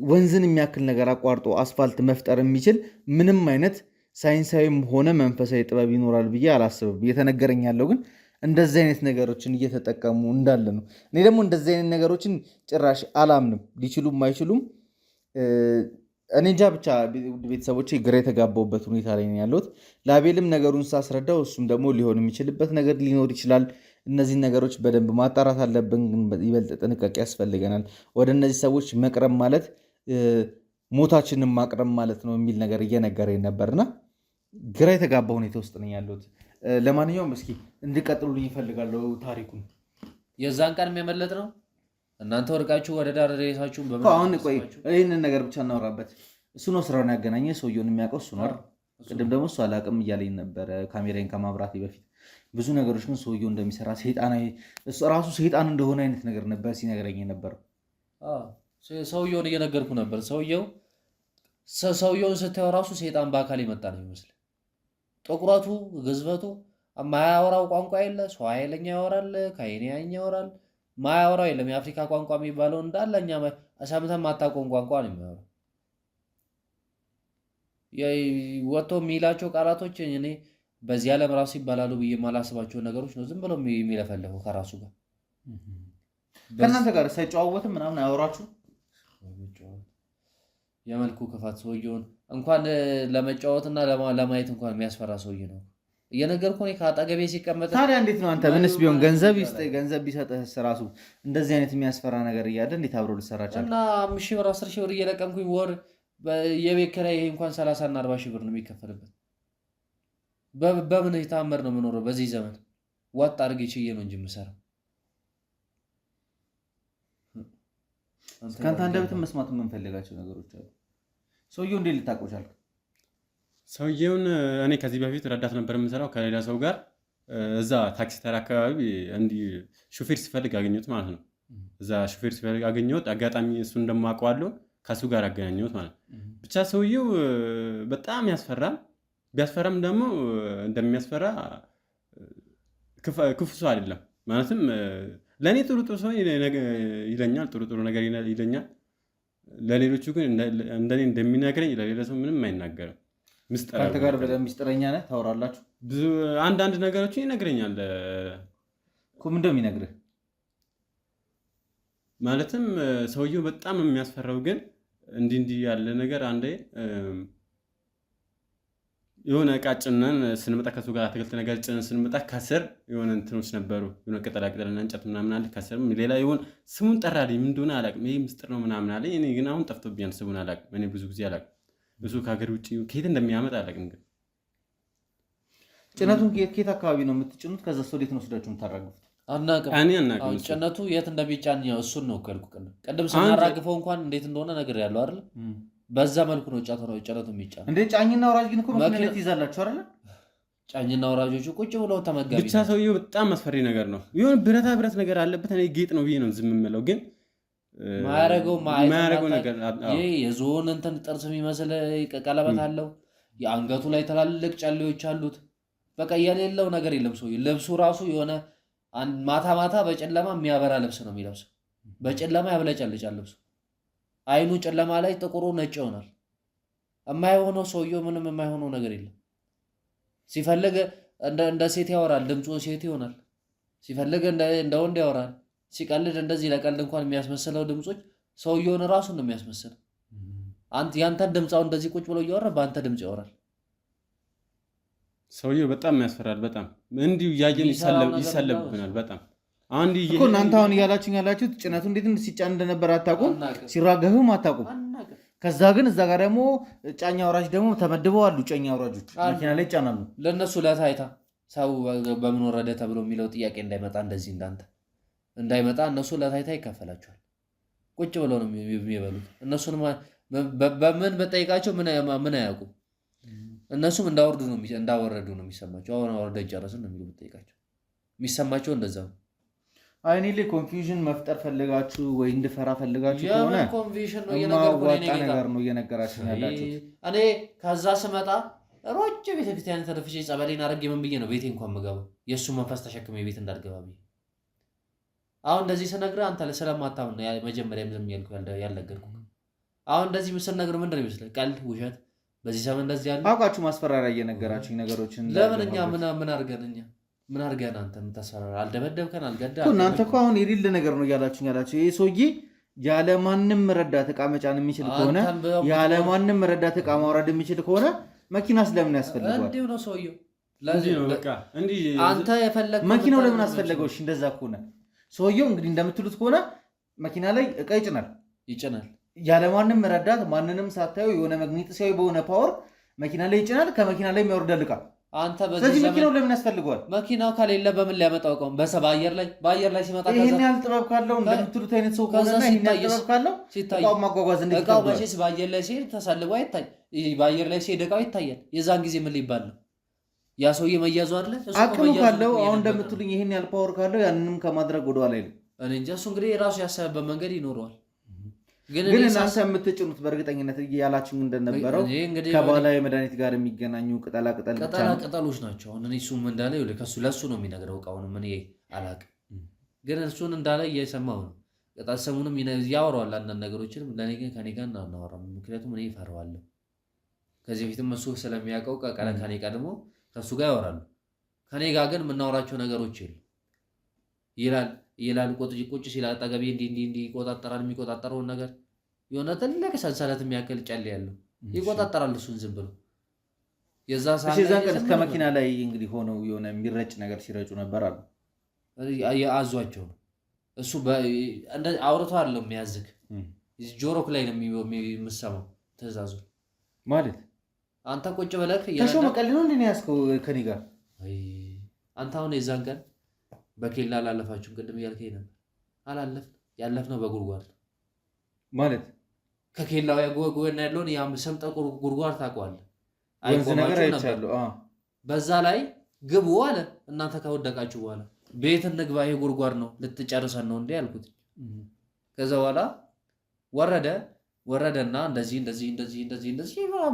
ወንዝን የሚያክል ነገር አቋርጦ አስፋልት መፍጠር የሚችል ምንም አይነት ሳይንሳዊም ሆነ መንፈሳዊ ጥበብ ይኖራል ብዬ አላስብም። እየተነገረኝ ያለው ግን እንደዚህ አይነት ነገሮችን እየተጠቀሙ እንዳለ ነው። እኔ ደግሞ እንደዚህ አይነት ነገሮችን ጭራሽ አላምንም። ሊችሉም አይችሉም እኔ እንጃ። ብቻ ቤተሰቦች ግራ የተጋባውበት ሁኔታ ላይ ነው ያለሁት። ለአቤልም ነገሩን ሳስረዳው እሱም ደግሞ ሊሆን የሚችልበት ነገር ሊኖር ይችላል። እነዚህን ነገሮች በደንብ ማጣራት አለብን። ይበልጥ ጥንቃቄ ያስፈልገናል። ወደ እነዚህ ሰዎች መቅረብ ማለት ሞታችንን ማቅረብ ማለት ነው የሚል ነገር እየነገረኝ ነበርና ግራ የተጋባ ሁኔታ ውስጥ ነኝ ያለሁት። ለማንኛውም እስኪ እንዲቀጥሉልኝ ይፈልጋለሁ ታሪኩን። የዛን ቀን የሚያመለጥ ነው እናንተ ወርቃችሁ ወደ ዳር ሬሳችሁ አሁን ቆይ ይህንን ነገር ብቻ እናወራበት። እሱ ነው ስራውን ያገናኘ፣ ሰውየውን የሚያውቀው እሱ ነው። ቅድም ደግሞ እሱ አላውቅም እያለኝ ነበረ ካሜራን ከማብራቴ በፊት። ብዙ ነገሮች ግን ሰውየው እንደሚሰራ ራሱ ሰይጣን እንደሆነ አይነት ነገር ነበር ሲነግረኝ ነበረው። ሰውየውን እየነገርኩ ነበር። ሰውየውን ስታየው ራሱ ሰይጣን በአካል የመጣ ነው ይመስል። ጥቁረቱ፣ ግዝበቱ፣ ማያወራው ቋንቋ የለ። ሰው ኃይለኛ ያወራል፣ ከይኔያኛ ያወራል። ማያወራው የለም። የአፍሪካ ቋንቋ የሚባለው እንዳለ እኛ ሰምተን ማታውቀውን ቋንቋ ነው የሚያወራው። ወጥቶ የሚላቸው ቃላቶች እኔ በዚህ ዓለም ራሱ ይባላሉ ብዬ የማላስባቸውን ነገሮች ነው ዝም ብሎ የሚለፈለፈው ከራሱ ጋር። ከእናንተ ጋር ሳይጨዋወትም ምናምን አያወራችሁ? የመልኩ ክፋት ሰውየውን እንኳን ለመጫወትና ለማየት እንኳን የሚያስፈራ ሰውዬ ነው። እየነገርኩ እኔ ከአጠገቤ ሲቀመጥ ታዲያ እንዴት ነው አንተ ምንስ ቢሆን ገንዘብ ቢሰጥህስ ራሱ እንደዚህ አይነት የሚያስፈራ ነገር እያለ እንዴት አብሮ ልሰራቻል? እና 5,000 ብር 10,000 ብር እየለቀምኩኝ ወር የቤት ኪራይ ይሄ እንኳን 30 እና 40 ሺህ ብር ነው የሚከፈልበት። በምን የታመር ነው የምኖረው በዚህ ዘመን? ዋጥ አድርጌ ችዬ ነው እንጂ የምሰራው። ከአንተ አንደበትም መስማት የምንፈልጋቸው ነገሮች አሉ። ሰውየው እንዴት ልታውቀው ቻልክ? ሰውየውን እኔ ከዚህ በፊት ረዳት ነበር የምሰራው ከሌላ ሰው ጋር እዛ ታክሲ ተራ አካባቢ እንዲህ ሹፌር ሲፈልግ አገኘሁት ማለት ነው። እዛ ሹፌር ሲፈልግ አገኘሁት። አጋጣሚ እሱን እንደማውቀዋለሁ ከሱ ጋር አገናኘሁት ማለት ነው። ብቻ ሰውየው በጣም ያስፈራል። ቢያስፈራም ደግሞ እንደሚያስፈራ ክፉ ሰው አይደለም። ማለትም ለእኔ ጥሩ ጥሩ ሰው ይለኛል፣ ጥሩ ጥሩ ነገር ይለኛል። ለሌሎቹ ግን እንደኔ እንደሚነግረኝ ለሌላ ሰው ምንም አይናገርም። ከአንተ ጋር በጣም ሚስጥረኛ ነህ? ታወራላችሁ? ብዙ አንዳንድ ነገሮችን ይነግረኛል እኮ። ምንድን ነው የሚነግርህ? ማለትም ሰውየው በጣም የሚያስፈራው ግን እንዲህ ያለ ነገር አንዴ የሆነ እቃ ጭነን ስንመጣ ከሱ ጋር አትክልት ነገር ጭነን ስንመጣ ከስር የሆነ እንትኖች ነበሩ፣ የሆነ ቅጠላቅጠልና እንጨት ምናምን አለ። ከስርም ሌላ የሆነ ስሙን ጠራልኝ፣ ምን እንደሆነ አላውቅም። ይሄ ምስጢር ነው ምናምን አለኝ። እኔ ግን አሁን ጠፍቶብኛል፣ ስሙን አላውቅም። እኔ ብዙ ጊዜ አላውቅም። እሱ ከሀገር ውጭ ከየት እንደሚያመጣ አላውቅም። ግን ጭነቱን ከየት አካባቢ ነው የምትጭኑት? ከዛ ሰው እንዴት ነው ወስዳችሁ የምታራግፉት? አናውቅም። ጭነቱ የት እንደሚጫን እሱን ነው እኮ ቅድም ስናራግፈው እንኳን እንዴት እንደሆነ ነገር ያለው አይደል? በዛ መልኩ ነው ጭነቱ የሚጫን። እንዴ ጫኝና ወራጅ ግን እኮ መኪና ትይዛላችሁ አይደል? ጫኝና ወራጆቹ ቁጭ ብለው ተመጋቢ። ብቻ ሰውየው በጣም አስፈሪ ነገር ነው። የሆነ ብረት ነገር አለበት። እኔ ጌጥ ነው ብዬ ነው ዝም የምለው፣ ግን ማያረገው ነገር ይሄ የዞን እንትን ጥርስ የሚመስል ቀለበት አለው። የአንገቱ ላይ ትላልቅ ጨሌዎች አሉት። በቃ የሌለው ነገር የለም። ሰውየው ልብሱ ራሱ የሆነ ማታ ማታ በጨለማ የሚያበራ ልብስ ነው የሚለብሰው። በጨለማ ያብለጨልጫል ልብሱ። አይኑ ጨለማ ላይ ጥቁሩ ነጭ ይሆናል። የማይሆነው ሰውየው ምንም የማይሆነው ነገር የለም። ሲፈልግ እንደ ሴት ያወራል፣ ድምፁ ሴት ይሆናል። ሲፈልግ እንደ ወንድ ያወራል። ሲቀልድ እንደዚህ ለቀልድ እንኳን የሚያስመስለው ድምፆች ሰውየውን ራሱን ነው የሚያስመስለው። ያንተን ድምፃው እንደዚህ ቁጭ ብሎ እያወራ በአንተ ድምፅ ያወራል። ሰውየው በጣም ያስፈራል። በጣም እንዲሁ እያየን ይሰለብብናል። በጣም እኮ እናንተ አሁን እያላችሁኝ ያላችሁት ጭነቱ እንዴት ሲጫን እንደነበር አታውቁም፣ ሲራገፍም አታውቁም። ከዛ ግን እዛ ጋር ደግሞ ጫኛ አውራጅ ደግሞ ተመድበው አሉ። ጫኛ አውራጆች መኪና ላይ ይጫናሉ። ለእነሱ ለታይታ ሰው በምን ወረደ ተብሎ የሚለው ጥያቄ እንዳይመጣ እንደዚህ እንዳንተ እንዳይመጣ እነሱ ለታይታ ይከፈላቸዋል። ቁጭ ብለው ነው የሚበሉት። እነሱን በምን በጠይቃቸው ምን አያውቁም። እነሱም እንዳወረዱ ነው የሚሰማቸው። አሁን አወርደን ጨረስን ነው የሚሉ ብጠይቃቸው የሚሰማቸው እንደዛ ነው። አይኔ ላይ ኮንፊውዥን መፍጠር ፈልጋችሁ ወይ እንድፈራ ፈልጋችሁ ከሆነ ኮንፊውዥን ነው ነገር ነው እየነገራችሁ ያላችሁ። እኔ ከዛ ስመጣ ሮጭ ቤተክርስቲያን ተደፍቼ ጸበሌን አድርጌ ምን ብዬ ነው ቤቴ እንኳን የምገባው? የእሱ መንፈስ ተሸክሜ ቤት እንዳልገባ ብዬ። አሁን እንደዚህ ስነግርህ አንተ ስለማታምን ነው መጀመሪያ ዝም ያልኩህ ያልነገርኩህ። አሁን እንደዚህ ስነግርህ ምንድን ነው ይመስልህ? ቀልድ፣ ውሸት በዚህ ሰሞን እንደዚህ ያለ አውቃችሁ ማስፈራሪያ እየነገራችሁኝ ነገሮችን ለምን እኛ ምን አድርገን አንተ የምታስፈራራ? አልደበደብከን፣ አልገዳህም። እናንተ እኮ አሁን የሌለ ነገር ነው እያላችሁኝ ያላችሁ። ይሄ ሰውዬ ያለማንም ረዳት ዕቃ መጫን የሚችል ከሆነ ያለማንም ረዳት ዕቃ ማውረድ የሚችል ከሆነ መኪና ስለምን ያስፈልገዋል? እንዲሁ ነው ሰውየው። አንተ የፈለግከው መኪናው ለምን አስፈለገው? እሺ እንደዛ ከሆነ ሰውየው እንግዲህ እንደምትሉት ከሆነ መኪና ላይ ዕቃ ይጭናል ያለማንም ረዳት፣ ማንንም ሳታዩ የሆነ መግነጢሳዊ በሆነ ፓወር መኪና ላይ ይጭናል። ከመኪና ላይ የሚያወርዳል ዕቃ። ስለዚህ መኪናው ለምን ያስፈልገዋል? መኪናው ከሌለ በምን ሊያመጣው? በአየር ላይ ሲመጣ ይሄን ያህል ጥበብ ካለው እንደምትሉት አይነት ሰው ከሆነና ይሄን ያህል ጥበብ ካለው ዕቃውን ማጓጓዝ እንዴት ዕቃው መቼስ በአየር ላይ ሲሄድ ተሰልቦ አይታይ። በአየር ላይ ሲሄድ ዕቃው ይታያል። የዛን ጊዜ ምን ሊባል ነው? ያ ሰውዬ መያዙ አይደለ? አቅሙ ካለው አሁን እንደምትሉኝ ይሄን ያህል ፓወር ካለው ያንንም ከማድረግ ወደኋላ አይልም። እኔ እንጃ። እሱ እንግዲህ የራሱ ያሰበበት መንገድ ይኖረዋል። ግን እናንተ የምትጭኑት በእርግጠኝነት እያላችሁ እንደነበረው ከባህላዊ መድኃኒት ጋር የሚገናኙ ቅጠሎች ናቸው። አሁን እኔ እሱም እንዳለ ለእሱ ነው የሚነግረው። ዕቃውንም እኔ አላውቅም፣ ግን እሱን እንዳለ እየሰማሁ ነው። ቅጠል ስሙንም ያወራዋል አንዳንድ ነገሮችንም። ለእኔ ግን ከኔ ጋር እናወራም፣ ምክንያቱም እኔ እፈራዋለሁ። ከዚህ በፊትም እሱ ስለሚያውቀው ከኔ ቀድሞ ከእሱ ጋር ያወራሉ። ከኔ ጋር ግን የምናወራቸው ነገሮች ይላል ቁጭ ሲል አጠገቤ እንዲህ ይቆጣጠራል። የሚቆጣጠረውን ነገር የሆነ ትልቅ ሰንሰለት የሚያክል ጨሌ ያለው ይቆጣጠራል። እሱን ዝም ብሎ የዛን ቀን ከመኪና ላይ እንግዲህ ሆነው የሆነ የሚረጭ ነገር ሲረጩ ነበር አሉ። አዟቸው ነው እሱ እንደ፣ አውርቶ አይደለም የሚያዝግ ጆሮክ ላይ ነው የምሰማው ትእዛዙ። ማለት አንተ ቁጭ ብለህ ተሾመ ቀልድ ነው እንዴ ያስከው ከኔ ጋር? አንተ አሁን የዛን ቀን በኬላ አላለፋችሁም ቅድም እያልከኝ ነበር። አላለፍን ያለፍነው በጉድጓድ ማለት ከኬላው ያጎጎና ያለውን ያም ሰምጠ ጉድጓድ ታውቀዋለህ? ወንዝ ነገር አይቻለሁ። በዛ ላይ ግቡ አለ። እናንተ ከወደቃችሁ በኋላ ቤት እንግባ ይሄ ጉድጓድ ነው ልትጨርሰን ነው እንዴ አልኩት። ከዛ በኋላ ወረደና እንደዚህ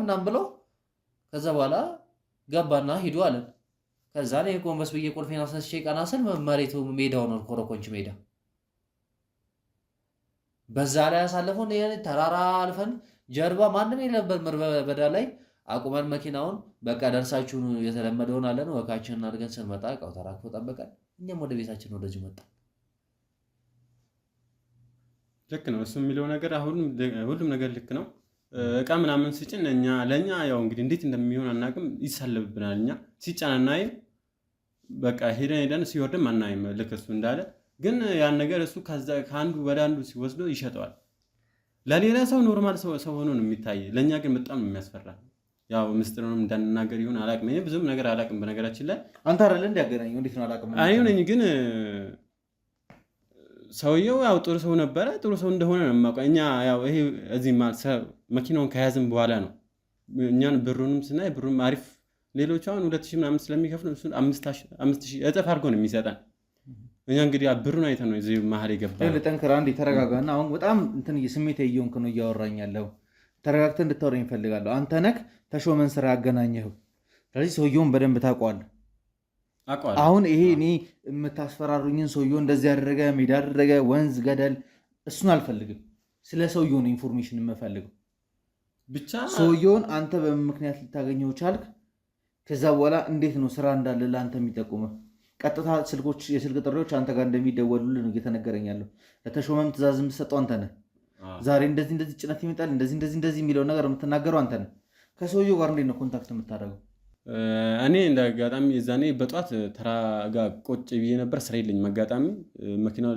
ምናምን ብሎ ከዛ በኋላ ገባና ሂዱ አለን። ከዛ ላይ ኮንበስ ብዬ ቁልፌን አስነስቼ ቀና ስል መሬቱ ሜዳው ነው፣ ኮረኮንች ሜዳ። በዛ ላይ አሳልፈን ተራራ አልፈን ጀርባ ማንም የለበት ምድረ ላይ አቁመን መኪናውን በቃ ደርሳችሁ የተለመደውን አለን ወካችንን አድርገን ስንመጣ እቃው ተራክፎ ጠበቀን። እኛም ወደ ቤታችን ወደዚህ መጣ። ልክ ነው እሱ የሚለው ነገር አሁን ሁሉም ነገር ልክ ነው። እቃ ምናምን ሲጭን ለእኛ ያው እንግዲህ እንዴት እንደሚሆን አናውቅም፣ ይሳለብብናል። እኛ ሲጫን አናይም፣ በቃ ሄደን ሲወርድም አናይም። ልክ እሱ እንዳለ ግን ያን ነገር እሱ ከአንዱ ወደ አንዱ ሲወስዶ ይሸጠዋል። ለሌላ ሰው ኖርማል ሰው ሆኖ ነው የሚታይ፣ ለእኛ ግን በጣም ነው የሚያስፈራ። ያው ምስጢሩንም እንዳንናገር ይሁን አላውቅም። እኔ ብዙም ነገር አላውቅም በነገራችን ላይ። አንተ አይደል እንዲያገናኘው እንዴት ነው አላውቅም አይሆነኝ። ግን ሰውየው ያው ጥሩ ሰው ነበረ፣ ጥሩ ሰው እንደሆነ ነው የማውቀው። እኛ ያው ይሄ እዚህ መኪናውን ከያዝን በኋላ ነው እኛን ብሩንም ስናይ ብሩም አሪፍ፣ ሌሎቹ አሁን 2000 ምናምን ስለሚከፍሉ እሱን 5000 እጥፍ አድርጎ ነው የሚሰጠን። እኛ እንግዲህ ብሩን አይተን ነው እዚህ መሀል የገባነው። ለጠንከራ እንዴ ተረጋጋና፣ አሁን በጣም እንትን ስሜት እየሆንክ ነው እያወራኝ ያለው። ተረጋግተህ እንድታወራኝ እፈልጋለሁ። አንተ ነህ ተሾመን ስራ ያገናኘኸው፣ ስለዚህ ሰውየውን በደንብ ታውቀዋለህ። አሁን ይሄ እኔ የምታስፈራሩኝን ሰውየው እንደዚህ ያደረገ ሜዳ ያደረገ ወንዝ ገደል እሱን አልፈልግም። ስለ ሰውየው ነው ኢንፎርሜሽን የምፈልገው። ብቻ ሰውየውን አንተ በምን ምክንያት ልታገኘው ቻልክ? ከዛ በኋላ እንዴት ነው ስራ እንዳለ ለአንተ የሚጠቁመው? ቀጥታ የስልክ ጥሪዎች አንተ ጋር እንደሚደወሉልን እየተነገረኝ ያለው። ለተሾመም ትእዛዝ የምትሰጠው አንተ ነህ። ዛሬ እንደዚህ ጭነት ይመጣል እንደዚህ የሚለውን ነገር የምትናገረው አንተ ነህ። ከሰውየው ጋር እንዴት ነው ኮንታክት የምታደርገው? እኔ እንደ አጋጣሚ የዛኔ በጧት ተራ ጋር ቁጭ ብዬ ነበር። ስራ የለኝም። አጋጣሚ መኪናው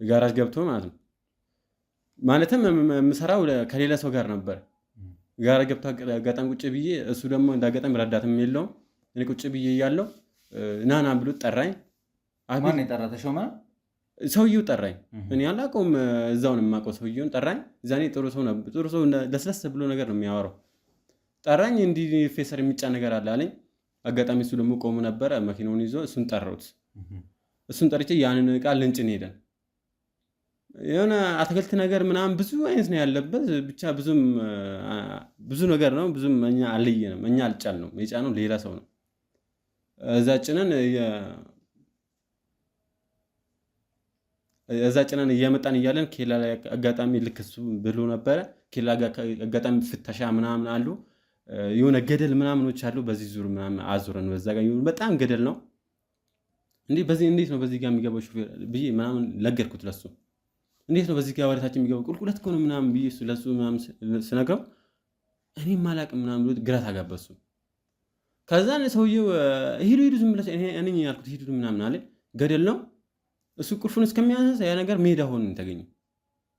ጋራጅ ገብቶ ማለት ነው። ማለትም የምሰራው ከሌላ ሰው ጋር ነበር። ጋራጅ ገብቶ አጋጣሚ ቁጭ ብዬ፣ እሱ ደግሞ እንደ አጋጣሚ ረዳትም የለውም። እኔ ቁጭ ብዬ እያለሁ ናና ብሎ ጠራኝ። ማን የጠራ? ተሾመ ሰውየው ጠራኝ። እኔ አላውቀውም፣ እዛው ነው የማውቀው። ሰውየውን ጠራኝ። ዛኔ ጥሩ ሰው ለስለስ ብሎ ነገር ነው የሚያወራው። ጠራኝ። እንዲህ ፌሰር የሚጫን ነገር አለ አለኝ። አጋጣሚ እሱ ደግሞ ቆሞ ነበረ መኪናውን ይዞ። እሱን ጠራሁት። እሱን ጠርቼ ያንን ዕቃ ልንጭን ሄደን የሆነ አትክልት ነገር ምናምን ብዙ አይነት ነው ያለበት። ብቻ ብዙ ነገር ነው። ብዙም እኛ አልለየንም። እኛ አልጫልነውም። የጫነው ሌላ ሰው ነው። እዛ ጭነን እያመጣን እያለን ኬላ ላይ አጋጣሚ ልክ እሱ ብሎ ነበረ። ኬላ አጋጣሚ ፍተሻ ምናምን አሉ። የሆነ ገደል ምናምኖች አሉ። በዚህ ዙር ምናምን አዙረን በዛ ጋር በጣም ገደል ነው። እንዴት ነው በዚህ ጋር የሚገባው ሹፌር ብዬ ምናምን ነገርኩት ለሱ። እንዴት ነው በዚህ ጋር ወደታችን የሚገባው ቁልቁለት እኮ ነው ምናምን ብዬ ለሱ ምናምን ስነግረው እኔም አላቅም ምናምን ብሎ ግራ ተጋባ እሱ። ከዛ ሰውየው ሂዱ ዝም ብለህ እኔ ያልኩት ሂዱ ምናምን አለ። ገደል ነው እሱ። ቁልፉን እስከሚያነሳ ያ ነገር ሜዳ ሆኖ ተገኘ።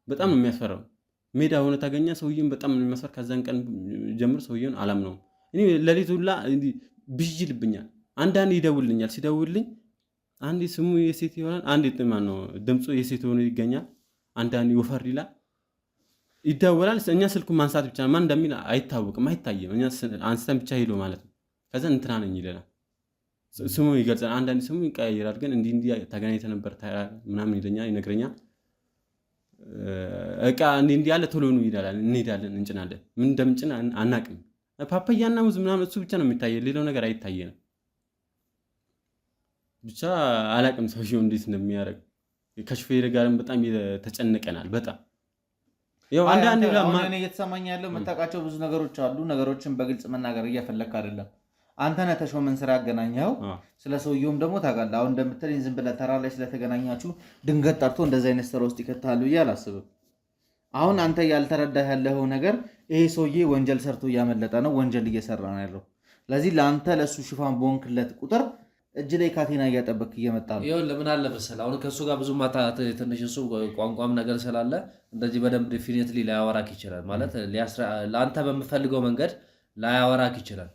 በጣም ነው የሚያስፈራው። ሜዳ ሆኖ ተገኘ። ሰውየውን በጣም ነው የሚያስፈራ። ከዛን ቀን ጀምሮ ሰውየውን አላምነውም። እኔ ለሊት ሁላ ብዥ ይልብኛል። አንዳንዴ ይደውልኛል። ሲደውልልኝ አንዴ ስሙ የሴት ይሆናል፣ አንዴ ማን ነው ድምፁ የሴት ሆኖ ይገኛል። አንዳንዴ ወፈር ይላል፣ ይደወላል። እኛ ስልኩን ማንሳት ብቻ ማን እንደሚል አይታወቅም፣ አይታየም። እኛ አንስተን ብቻ ሄዶ ማለት ነው። ከዛ እንትና ነኝ ይለናል። ስሙ ይገልጻል። አንዳንዴ ስሙ ይቀያየራል። ግን እንዲህ ተገናኝተን ነበር ምናምን ይለኛል፣ ይነግረኛል። እቃ እንዲህ ያለ ቶሎ ነው ይላል። እንሄዳለን፣ እንጭናለን። ምን እንደምንጭን አናቅም። ፓፓያና ሙዝ ምናምን እሱ ብቻ ነው የሚታየን፣ ሌላው ነገር አይታየንም። ብቻ አላቅም ሰውየው እንዴት እንደሚያደርግ። ከሹፌር ጋርም በጣም ተጨንቀናል። በጣም ያው አንዳንዴ ለማን እየተሰማኝ ያለው መታቃቸው ብዙ ነገሮች አሉ። ነገሮችን በግልጽ መናገር እየፈለክ አይደለም። አንተ ነህ ተሾመን ስራ ያገናኘኸው። ስለ ሰውየውም ደግሞ ታውቃለህ። አሁን እንደምትለኝ ዝም ብለህ ተራ ላይ ስለተገናኛችሁ ድንገት ጠርቶ እንደዚህ አይነት ስራ ውስጥ ይከታሉ ብዬ አላስብም። አሁን አንተ ያልተረዳህ ያለኸው ነገር ይሄ ሰውዬ ወንጀል ሰርቶ እያመለጠ ነው፣ ወንጀል እየሰራ ነው ያለው። ስለዚህ ለአንተ ለእሱ ሽፋን በሆንክለት ቁጥር እጅ ላይ ካቴና እያጠበክ እየመጣ ነው። ይሁን ለምን አለ መሰለህ አሁን ከእሱ ጋር ብዙ ትንሽ እሱ ቋንቋም ነገር ስላለ እንደዚህ በደንብ ዴፊኒትሊ ላያወራክ ይችላል። ማለት ለአንተ በምፈልገው መንገድ ላያወራክ ይችላል።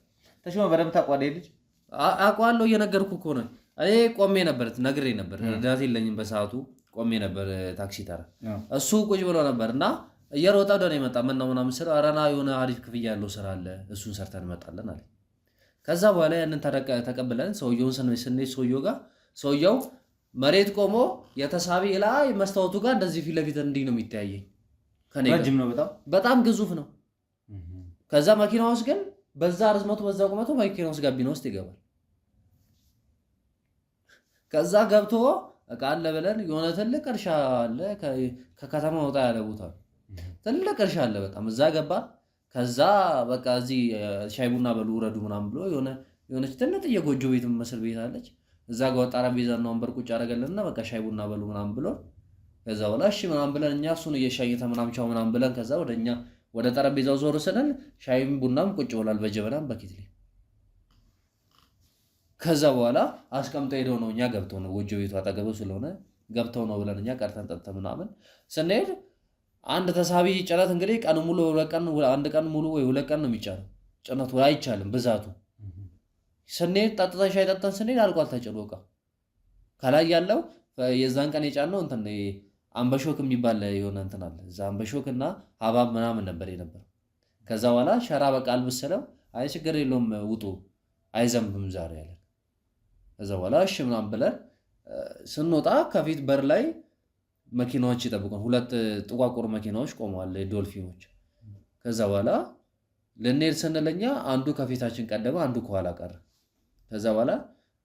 ተሾመ በደምብ ታውቀዋለህ ልጅ አውቀዋለሁ። እየነገርኩ እኮ ነው። እኔ ቆሜ ነበር ነግሬ ነበር። ረዳት የለኝም በሰዓቱ ቆሜ ነበር ታክሲ ተራ። እሱ ቁጭ ብሎ ነበር እና እየሮጠ ወደ እኔ መጣ። ምን ነው ምናምን ስለው ኧረ ና የሆነ አሪፍ ክፍያ ያለው ስራ አለ እሱን ሰርተን እንመጣለን አለ። ከዛ በኋላ ያንን ተቀብለን ሰውየውን ስንሄድ ሰውየው መሬት ቆሞ የተሳቢ ላይ መስታወቱ ጋር እንደዚህ ፊት ለፊት እንዲህ ነው የሚተያየኝ። ረጅም ነው፣ በጣም ግዙፍ ነው። ከዛ መኪና ውስጥ ግን በዛ ርዝመቱ በዛ ቁመቱ መኪና ውስጥ ጋቢና ውስጥ ይገባል። ከዛ ገብቶ እቃ አለ ብለን የሆነ ትልቅ እርሻ አለ፣ ከከተማ ወጣ ያለ ቦታ ትልቅ እርሻ አለ። በጣም እዛ ገባ። ከዛ በቃ እዚህ ሻይ ቡና በሉ ውረዱ ምናምን ብሎ የሆነች ትንጥዬ የጎጆ ቤት የምመስል ቤት አለች። እዛ ጋር ጠረጴዛና ወንበር ቁጭ አደረገልንና በቃ ሻይ ቡና በሉ ምናምን ብሎ ከዛ በኋላ እሺ ምናምን ብለን እኛ እሱን እየሻየተ ምናምን ቻው ምናምን ብለን ከዛ ወደ ጠረጴዛው ዞር ስንል ሻይም ቡናም ቁጭ ብሏል በጀበናም በኪትሊ። ከዛ በኋላ አስቀምጠው ሄደው ነው እኛ ገብተው ነው ጎጆ ቤቱ አጠገቡ ስለሆነ ገብተው ነው ብለን እኛ ቀርተን ጠጥተን ምናምን ስንሄድ አንድ ተሳቢ ጭነት እንግዲህ ቀን ሙሉ አንድ ቀን ሙሉ ወይ 2 ቀን ነው የሚጫነው። ጭነቱ አይቻልም ብዛቱ። ስንሄድ ጠጥተን ሻይ ጠጥተን ስንሄድ አልቋል ተጭኖ እቃ። ከላይ ያለው የዛን ቀን የጫነው እንትን አንበሾክ የሚባል የሆነ እንትን አለ። እዛ አንበሾክ እና ሀባብ ምናምን ነበር የነበረው። ከዛ በኋላ ሸራ በቃ አልብሰለው አይ ችግር የለውም ውጡ አይዘንብም ዛሬ ያለ። ከዛ በኋላ እሺ ምናምን ብለን ስንወጣ ከፊት በር ላይ መኪናዎች ይጠብቁን። 2 ጥቋቁር መኪናዎች ቆመዋል ዶልፊኖች። ከዛ በኋላ ልንሄድ ስንለኛ አንዱ ከፊታችን ቀደመ፣ አንዱ ከኋላ ቀረ። ከዛ በኋላ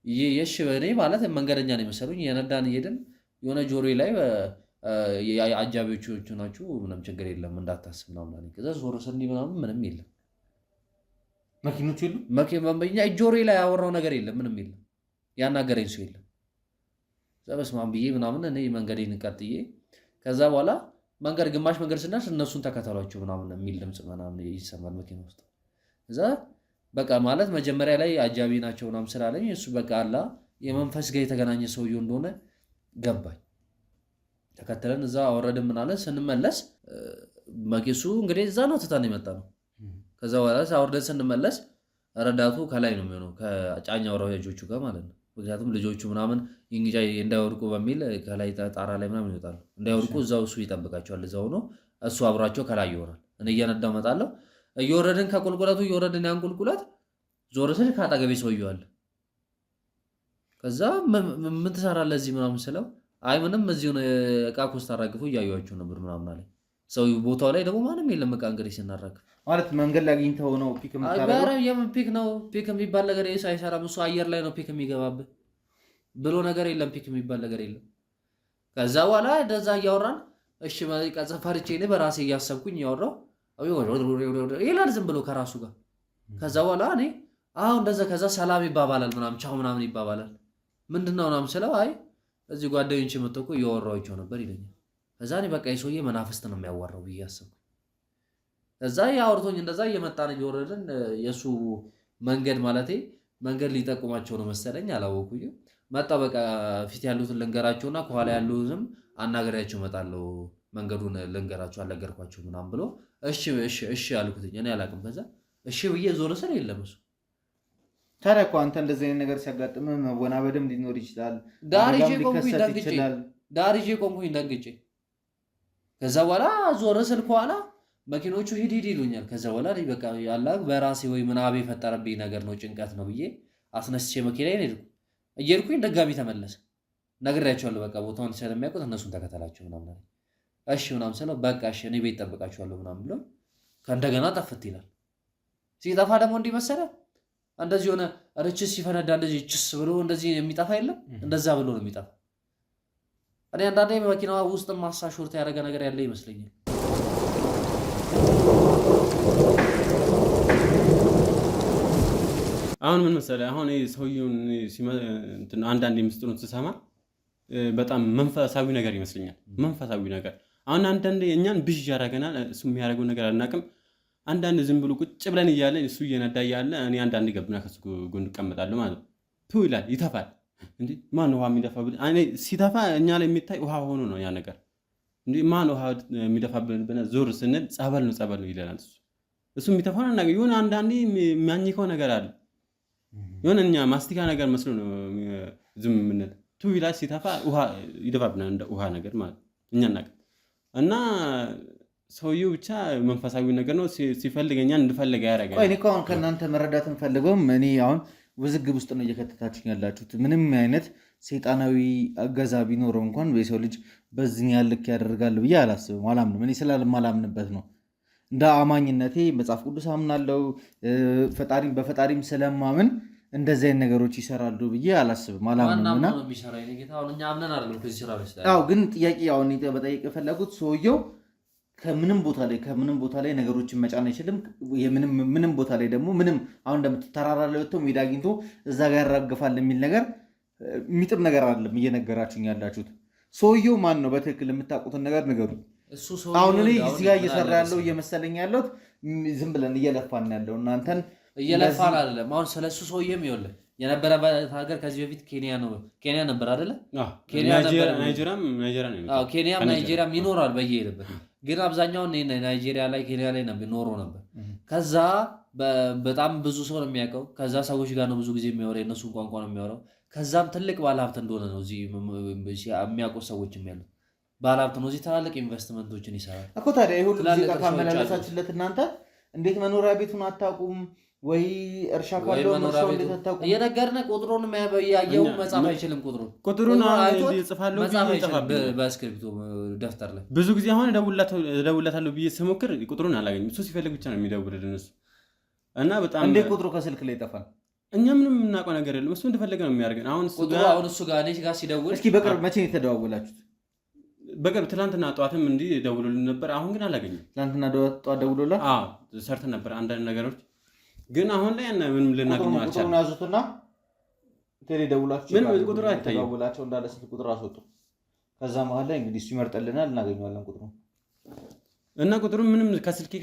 የሽ በኔ ማለት መንገደኛ ነው የመሰሉኝ። የነዳን እየሄድን የሆነ ጆሮ ላይ አጃቢዎቹ ናችሁ ምንም ችግር የለም እንዳታስብ ምናምን አለኝ። ከዛ ዞሮ ስንዲ ምንም የለም መኪኖች የሉ መኪና ጆሮ ላይ ያወራው ነገር የለም ምንም የለም ያናገረኝ ሰው የለም። በስማም ብዬ ምናምን እኔ መንገዴን ቀጥዬ ከዛ በኋላ ግማሽ መንገድ ስናልፍ እነሱን ተከተሏቸው ምናምን የሚል ድምፅ ምናምን ይሰማል መኪና ውስጥ። እዛ በቃ ማለት መጀመሪያ ላይ አጃቢ ናቸው ምናምን ስላለኝ እሱ በቃ አላ የመንፈስ ጋር የተገናኘ ሰውዬው እንደሆነ ገባኝ። ተከተለን እዛ አወረድን ምናለን። ስንመለስ መኪሱ እንግዲህ እዛ ነው ትተን የመጣ ነው። ከዛ በኋላ አወርደን ስንመለስ ረዳቱ ከላይ ነው የሚሆነው ከጫኛ ወራጆቹ ጋር ማለት ነው። ምክንያቱም ልጆቹ ምናምን እንግዲህ እንዳይወድቁ በሚል ከላይ ጣራ ላይ ምናምን ይወጣሉ። እንዳይወድቁ እዛው እሱ ይጠብቃቸዋል። እዛው ነው እሱ አብሯቸው ከላይ ይሆናል። እኔ እየነዳሁ እመጣለሁ። እየወረድን ከቁልቁለቱ እየወረድን ያን ቁልቁለት ዞር ስል ከአጠገቤ ሰውዬው አለ። ከዛ ምን ትሰራለህ እዚህ ምናምን ስለው አይ ምንም እዚሁ እቃ ኮስት አራግፎ እያዩዋቸው ነበር ምናምን አለኝ። ሰው ቦታው ላይ ደግሞ ማንም የለም። እቃ እንግዲህ ስናራግፍ ማለት መንገድ ላይ አግኝተው ነው ፒክ የምታረገው? የምን ፒክ ነው? ፒክ የሚባል ነገር አይሰራም። እሱ አየር ላይ ነው ፒክ የሚገባብህ ብሎ ነገር የለም። ፒክ የሚባል ነገር የለም። ከዛ በኋላ እንደዛ እያወራን እሺ ማለት ፈርቼ እኔ በራሴ እያሰብኩኝ እያወራሁ ይላል ዝም ብሎ ከራሱ ጋር። ከዛ በኋላ እኔ እንደዛ ከዛ ሰላም ይባባላል ምናምን ቻው ምናምን ይባባላል። ምንድነው ምናምን ስለው አይ እዚህ ጓደኞቼ መጥተው እኮ እያወራኋቸው ነበር ይለኛል። ከዛ እኔ በቃ የሰውዬ መናፍስት ነው የሚያዋራው ብዬ አሰብኩ። እዛ ያወርቶኝ እንደዛ እየመጣን እየወረድን የእሱ መንገድ ሊጠቁማቸው ነው መሰለኝ አላወኩኝም። መጣ በቃ ፊት ያሉትን ልንገራቸውና ከኋላ ያሉትም አናገሪያቸው እመጣለሁ መንገዱን ልንገራቸው አልነገርኳቸው ምናምን ብሎ እሺ አልኩትኝ። እኔ አላውቅም። ከዛ እሺ ብዬ ዞር ስል የለም እሱ። ታዲያ እኮ አንተ እንደዚህ አይነት ነገር ሲያጋጥም መወናበድም ሊኖር ይችላል። ዳርጄ ቆምኩኝ ደንግጬ። ከዛ በኋላ ዞር ስል ከኋላ መኪኖቹ ሂድ ይሉኛል። ከዛ በኋላ በቃ ያላ በራሴ ወይ ምናቤ የፈጠረብኝ ነገር ነው ጭንቀት ነው ብዬ አስነስቼ መኪናዬን ሄድኩ። እየሄድኩኝ ደጋሚ ተመለሰ። ነግሬያቸዋለሁ በቃ ቦታውን ስለሚያውቁት እነሱን ተከተላቸው ምናምን። እሺ ምናምን ስለው በቃ እሺ እኔ ቤት ጠብቃቸዋለሁ ምናምን ብሎ ከእንደገና ጠፍት ይላል። ሲጠፋ ደግሞ እንዲህ መሰለህ እንደዚህ ሆነ ርችስ ሲፈነዳ እንደዚህ ችስ ብሎ እንደዚህ የሚጠፋ የለም እንደዛ ብሎ ነው የሚጠፋ። እኔ አንዳንዴ በመኪናዋ ውስጥ ማሳሾርት ያደረገ ነገር ያለ ይመስለኛል። አሁን ምን መሰለህ አሁን ሰውየውን አንዳንድ ምስጢሩን ስሰማ በጣም መንፈሳዊ ነገር ይመስለኛል። መንፈሳዊ ነገር አሁን አንዳንዴ እኛን ብዥ ያደርገናል። እሱ የሚያደርገው ነገር አናውቅም። አንዳንድ ዝም ብሎ ቁጭ ብለን እያለ እሱ እየነዳ እያለ እኔ አንዳንድ ገብና ከሱ ጎን እቀመጣለሁ ማለት ነው። ቱ ይላል ይተፋል። እንዴ ማን ውሃ የሚደፋ ሲተፋ እኛ ላይ የሚታይ ውሃ ሆኖ ነው ያ ነገር። እንዴ ማን ውሃ የሚደፋብን ብለን ዞር ስንል ጸበል ነው ይለናል እሱ። እሱ የሚተፋው ነገር ይሁን አንዳንዴ የሚያኝከው ነገር አለ። የሆነ እኛ ማስቲካ ነገር መስሎ ነው ዝም የምንለው። ቱ ይላል ሲተፋ ውሃ ይደፋብናል እንደ ውሃ ነገር ማለት እኛ እናውቅ እና ሰውየው ብቻ መንፈሳዊ ነገር ነው ሲፈልገኛ እንድፈልገ ያደርጋል። እኔ እኮ አሁን ከእናንተ መረዳት እንፈልገውም እኔ አሁን ውዝግብ ውስጥ ነው እየከተታችሁኝ ያላችሁት። ምንም አይነት ሰይጣናዊ አገዛ ቢኖረው እንኳን የሰው ልጅ በዚህ ያልክ ያደርጋል ብዬ አላስብም፣ አላምንም። እኔ ስላልማላምንበት ነው። እንደ አማኝነቴ መጽሐፍ ቅዱስ አምናለው፣ በፈጣሪም ስለማምን እንደዚህ አይነት ነገሮች ይሰራሉ ብዬ አላስብም፣ አላምንም። ግን ጥያቄ አሁን በጠየቅ የፈለጉት ሰውየው ከምንም ቦታ ላይ ነገሮችን መጫን አይችልም። ምንም ቦታ ላይ ደግሞ ምንም አሁን እንደምትተራራ ላይ ወጥቶ ሜዳ አግኝቶ እዛ ጋር ያራግፋል የሚል ነገር የሚጥም ነገር አይደለም እየነገራችሁኝ ያላችሁት። ሰውየው ማን ነው? በትክክል የምታውቁትን ነገር ንገሩ። አሁን እኔ እዚህ ጋር እየሰራ ያለው እየመሰለኝ ያለሁት ዝም ብለን እየለፋን ያለው እናንተን እየለፋን አይደለም። አሁን ስለሱ ሰውዬም ይኸውልህ የነበረበት ሀገር ከዚህ በፊት ኬንያ ነበር አይደለ? ኬንያም ናይጄሪያም ይኖራል በየሄደበት ግን አብዛኛውን ናይጄሪያ ላይ ኬንያ ላይ ኖሮ ነበር። ከዛ በጣም ብዙ ሰው ነው የሚያውቀው። ከዛ ሰዎች ጋር ነው ብዙ ጊዜ የሚያወራው፣ የእነሱን ቋንቋ ነው የሚያወራው። ከዛም ትልቅ ባለሀብት እንደሆነ ነው እዚህ የሚያውቁት ሰዎችም ያሉት። ባለሀብት ነው፣ እዚህ ትላልቅ ኢንቨስትመንቶችን ይሰራል እኮ። ታዲያ ይሁን ሙዚቃ ካመላለሳችሁለት እናንተ እንዴት መኖሪያ ቤቱን አታውቁም ወይ? እርሻ ካለው መርሻው እንዴት አታውቁም? እየነገርነ ቁጥሩን ያየው መጻፍ አይችልም። ቁጥሩን ይጽፋለሁ በስክሪፕቶ ደፍተር ላይ ብዙ ጊዜ አሁን እደውልለታለሁ ብዬ ስሞክር ቁጥሩን አላገኝም። እሱ ሲፈልግ ብቻ ነው የሚደውልልን እሱ እና በጣም እንዴት ቁጥሩ ከስልክ ላይ ይጠፋል? እኛ ምንም የምናውቀው ነገር የለም። እሱ እንደፈለገ ነው የሚያደርገን። አሁን እሱ ጋር ሲደውል እስኪ በቅርብ መቼ ነው የተደዋወላችሁት? በቅርብ ትናንትና ጠዋትም እንዲህ ደውሎልን ነበር። አሁን ግን አላገኝም። ትናንትና ጠዋት ደውሎላል? ሰርተን ነበር አንዳንድ ነገሮች ግን አሁን ላይ ምንም ልናገኘው አልቻልንም። ቁጥሩን ያዙትና ቴሌ ደውላችሁ ምንም ቁጥሩ አይታይም። ደውላችሁ እንዳለ ስልክ ቁጥር አስወጡ። ከዛ መሀል ላይ እንግዲህ እሱ ይመርጥልናል፣ እናገኘዋለን ቁጥሩ እና ቁጥሩን ምንም ከስልክ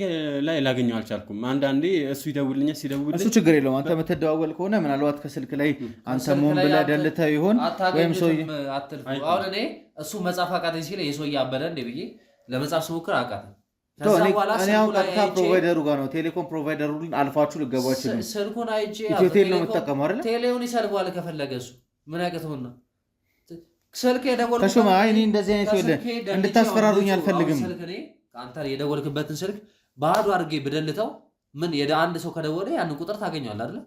ላይ ላገኘው አልቻልኩም። አንዳንዴ እሱ ይደውልኛል። ሲደውልልኝ እሱ ችግር የለውም። አንተ የምትደዋወል ከሆነ ምናልባት ከስልክ ላይ አንተ ሞን ብለህ ደልተህ ይሆን ወይም ሰውዬ አትልፉ። አሁን እኔ እሱ መጻፍ አቃተኝ ሲል የሰውዬ አበደ እንደ ብዬ ለመጻፍ ስሞክር አቃተኝ። እኔ አሁን ቀጥታ ፕሮቫይደሩ ጋር ነው ቴሌኮም ፕሮቫይደሩን አልፋችሁ ልገባችሁ ነው። ስልኩን አይቼ ኢትዮ ቴል ነው የምትጠቀመው አይደል? ቴሌውን ይሰልባል ከፈለገ እሱ ምን ያቅተውና ስልክ የደወልኩት ተሾማ እኔ እንደዚህ አይነት ይወለ እንድታስፈራሩኝ አልፈልግም። ስልክ እኔ አንተ የደወልክበትን ስልክ ባዶ አድርጌ ብደልተው ምን አንድ ሰው ከደወለ ያንን ቁጥር ታገኘዋለህ አይደል?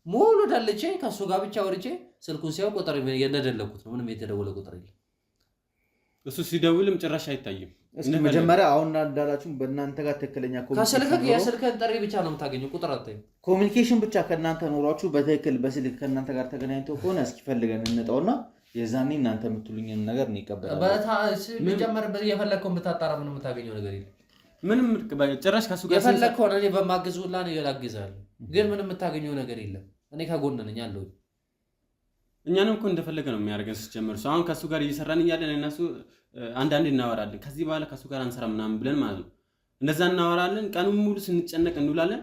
ሙሉ ደልቼ ከሱ ጋር ብቻ ወርጄ ስልኩን ሲያው ቁጥር የነደለኩት ነው። ምንም የተደወለ ቁጥር የለም። እሱ ሲደውልም ጭራሽ አይታይም። እስኪ መጀመሪያ አሁን እንዳላችሁ በእናንተ ጋር ትክክለኛ የስልክህን ጥሪ ብቻ ነው የምታገኘው፣ ቁጥር አታይም። ኮሚኒኬሽን ብቻ ከእናንተ ኖሯችሁ በትክክል በስልክ ከእናንተ ጋር ተገናኝተው ከሆነ እስኪ ፈልገን እንጠውና የዛኔ እናንተ የምትሉኝን ነገር እንቀበላለን። የሚጀመር የፈለግከው የምታጣራ ምንም የምታገኘው ነገር የለም። ምንም ጭራሽ ከሱ ጋር የፈለግከው እኔ በማግዝ ሁላ ነው ያግዛለሁ፣ ግን ምንም የምታገኘው ነገር የለም። እኔ ከጎን ነኝ አለሁ። እኛንም እኮ እንደፈለገ ነው የሚያደርገን ሲጀመር። አሁን ከሱ ጋር እየሰራን እያለን እነሱ አንዳንዴ እናወራለን። ከዚህ በኋላ ከሱ ጋር አንሰራ ምናምን ብለን ማለት ነው። እንደዛ እናወራለን። ቀኑን ሙሉ ስንጨነቅ እንውላለን።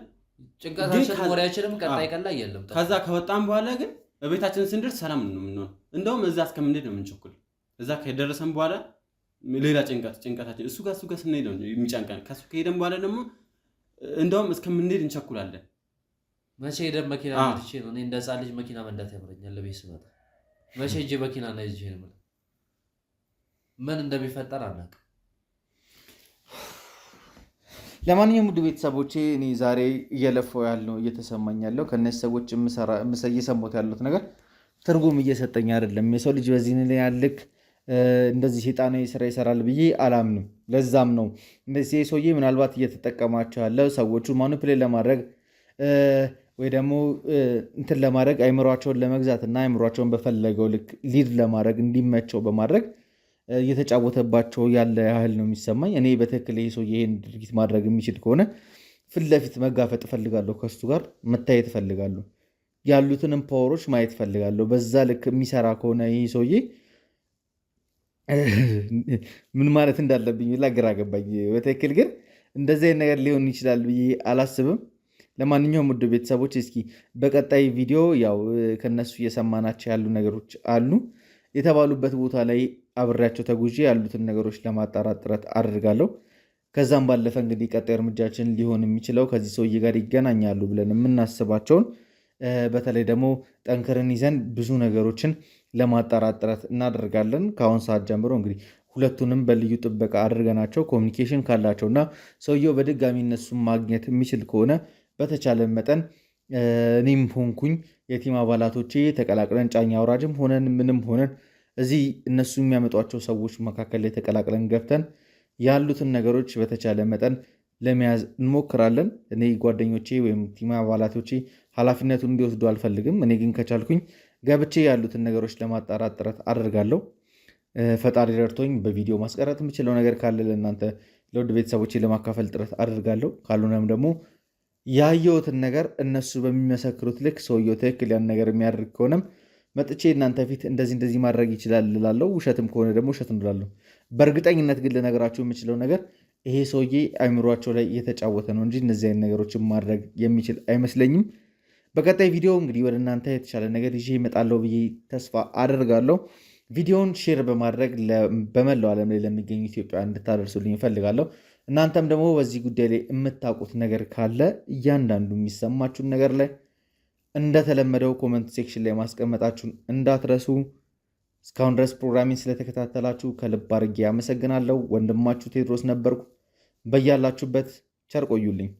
ጭንቀታችን ወሬያችንም ቀጣይ ቀን ላይ የለም። ከዛ ከወጣን በኋላ ግን በቤታችን ስንደርስ ሰላም ነው የምንሆነው። እንደውም እዛ እስከምንሄድ ነው የምንቸኩል። እዛ ከደረሰን በኋላ ሌላ ጭንቀታችን እሱ ጋር ስንሄድ ነው የሚጨንቀን። ከሱ ከሄደን በኋላ ደግሞ እንደውም እስከምንሄድ እንቸኩላለን። መቼ ሄደን መኪና ነድቼ ነው እኔ እንደ ሕፃን ልጅ መኪና መንዳት ያምረኛል። ለቤት ስመጣ መቼ ሄጄ መኪና ነድቼ ነው ምን እንደሚፈጠር አናውቅም። ለማንኛውም ውድ ቤተሰቦቼ እኔ ዛሬ እየለፈው ያለው እየተሰማኝ ያለው ከነዚህ ሰዎች እየሰማሁት ያሉት ነገር ትርጉም እየሰጠኝ አይደለም። የሰው ልጅ በዚህ ያልክ እንደዚህ ሴጣናዊ ስራ ይሰራል ብዬ አላምንም። ለዛም ነው እንደዚህ ሰውዬ ምናልባት እየተጠቀማቸው ያለው ሰዎቹ ማኒፕሌት ለማድረግ ወይ ደግሞ እንትን ለማድረግ አይምሯቸውን ለመግዛት እና አይምሯቸውን በፈለገው ልክ ሊድ ለማድረግ እንዲመቸው በማድረግ እየተጫወተባቸው ያለ ያህል ነው የሚሰማኝ። እኔ በትክክል ይሄ ሰውዬ ይሄን ድርጊት ማድረግ የሚችል ከሆነ ፊት ለፊት መጋፈጥ እፈልጋለሁ። ከሱ ጋር መታየት እፈልጋለሁ። ያሉትንም ፓወሮች ማየት እፈልጋለሁ። በዛ ልክ የሚሰራ ከሆነ ይሄ ሰውዬ ምን ማለት እንዳለብኝ ግራ ገባኝ። በትክክል ግን እንደዚህ ነገር ሊሆን ይችላል ብዬ አላስብም። ለማንኛውም ውድ ቤተሰቦች እስኪ በቀጣይ ቪዲዮ ያው ከነሱ እየሰማናቸው ያሉ ነገሮች አሉ የተባሉበት ቦታ ላይ አብሬያቸው ተጉዤ ያሉትን ነገሮች ለማጣራት ጥረት አድርጋለሁ። ከዛም ባለፈ እንግዲህ ቀጣይ እርምጃችን ሊሆን የሚችለው ከዚህ ሰውዬ ጋር ይገናኛሉ ብለን የምናስባቸውን በተለይ ደግሞ ጠንክረን ይዘን ብዙ ነገሮችን ለማጣራት ጥረት እናደርጋለን። ከአሁን ሰዓት ጀምሮ እንግዲህ ሁለቱንም በልዩ ጥበቃ አድርገናቸው ኮሚኒኬሽን ካላቸውና ሰውየው በድጋሚ እነሱን ማግኘት የሚችል ከሆነ በተቻለ መጠን እኔም ሆንኩኝ የቲም አባላቶቼ ተቀላቅለን ጫኝ አውራጅም ሆነን ምንም ሆነን እዚህ እነሱ የሚያመጧቸው ሰዎች መካከል ላይ ተቀላቅለን ገብተን ያሉትን ነገሮች በተቻለ መጠን ለመያዝ እንሞክራለን። እኔ ጓደኞቼ ወይም ቲም አባላቶቼ ኃላፊነቱን እንዲወስዱ አልፈልግም። እኔ ግን ከቻልኩኝ ገብቼ ያሉትን ነገሮች ለማጣራት ጥረት አደርጋለሁ። ፈጣሪ ረድቶኝ በቪዲዮ ማስቀረት የምችለው ነገር ካለ ለእናንተ ለውድ ቤተሰቦቼ ለማካፈል ጥረት አደርጋለሁ። ካልሆነም ደግሞ ያየሁትን ነገር እነሱ በሚመሰክሩት ልክ ሰውየው ትክክል ያን ነገር የሚያደርግ ከሆነም መጥቼ እናንተ ፊት እንደዚህ ማድረግ ይችላል እላለሁ። ውሸትም ከሆነ ደግሞ ውሸት እንላለሁ። በእርግጠኝነት ግን ልነግራችሁ የምችለው ነገር ይሄ ሰውዬ አይምሯቸው ላይ እየተጫወተ ነው እንጂ እነዚህ አይነት ነገሮችን ማድረግ የሚችል አይመስለኝም። በቀጣይ ቪዲዮ እንግዲህ ወደ እናንተ የተሻለ ነገር ይዤ እመጣለሁ ብዬ ተስፋ አደርጋለሁ። ቪዲዮውን ሼር በማድረግ በመላው ዓለም ላይ ለሚገኙ ኢትዮጵያ እንድታደርሱልኝ እፈልጋለሁ። እናንተም ደግሞ በዚህ ጉዳይ ላይ የምታውቁት ነገር ካለ እያንዳንዱ የሚሰማችሁን ነገር ላይ እንደተለመደው ኮመንት ሴክሽን ላይ ማስቀመጣችሁን እንዳትረሱ። እስካሁን ድረስ ፕሮግራሚን ስለተከታተላችሁ ከልብ አድርጌ አመሰግናለሁ። ወንድማችሁ ቴዎድሮስ ነበርኩ። በያላችሁበት ቸር ቆዩልኝ።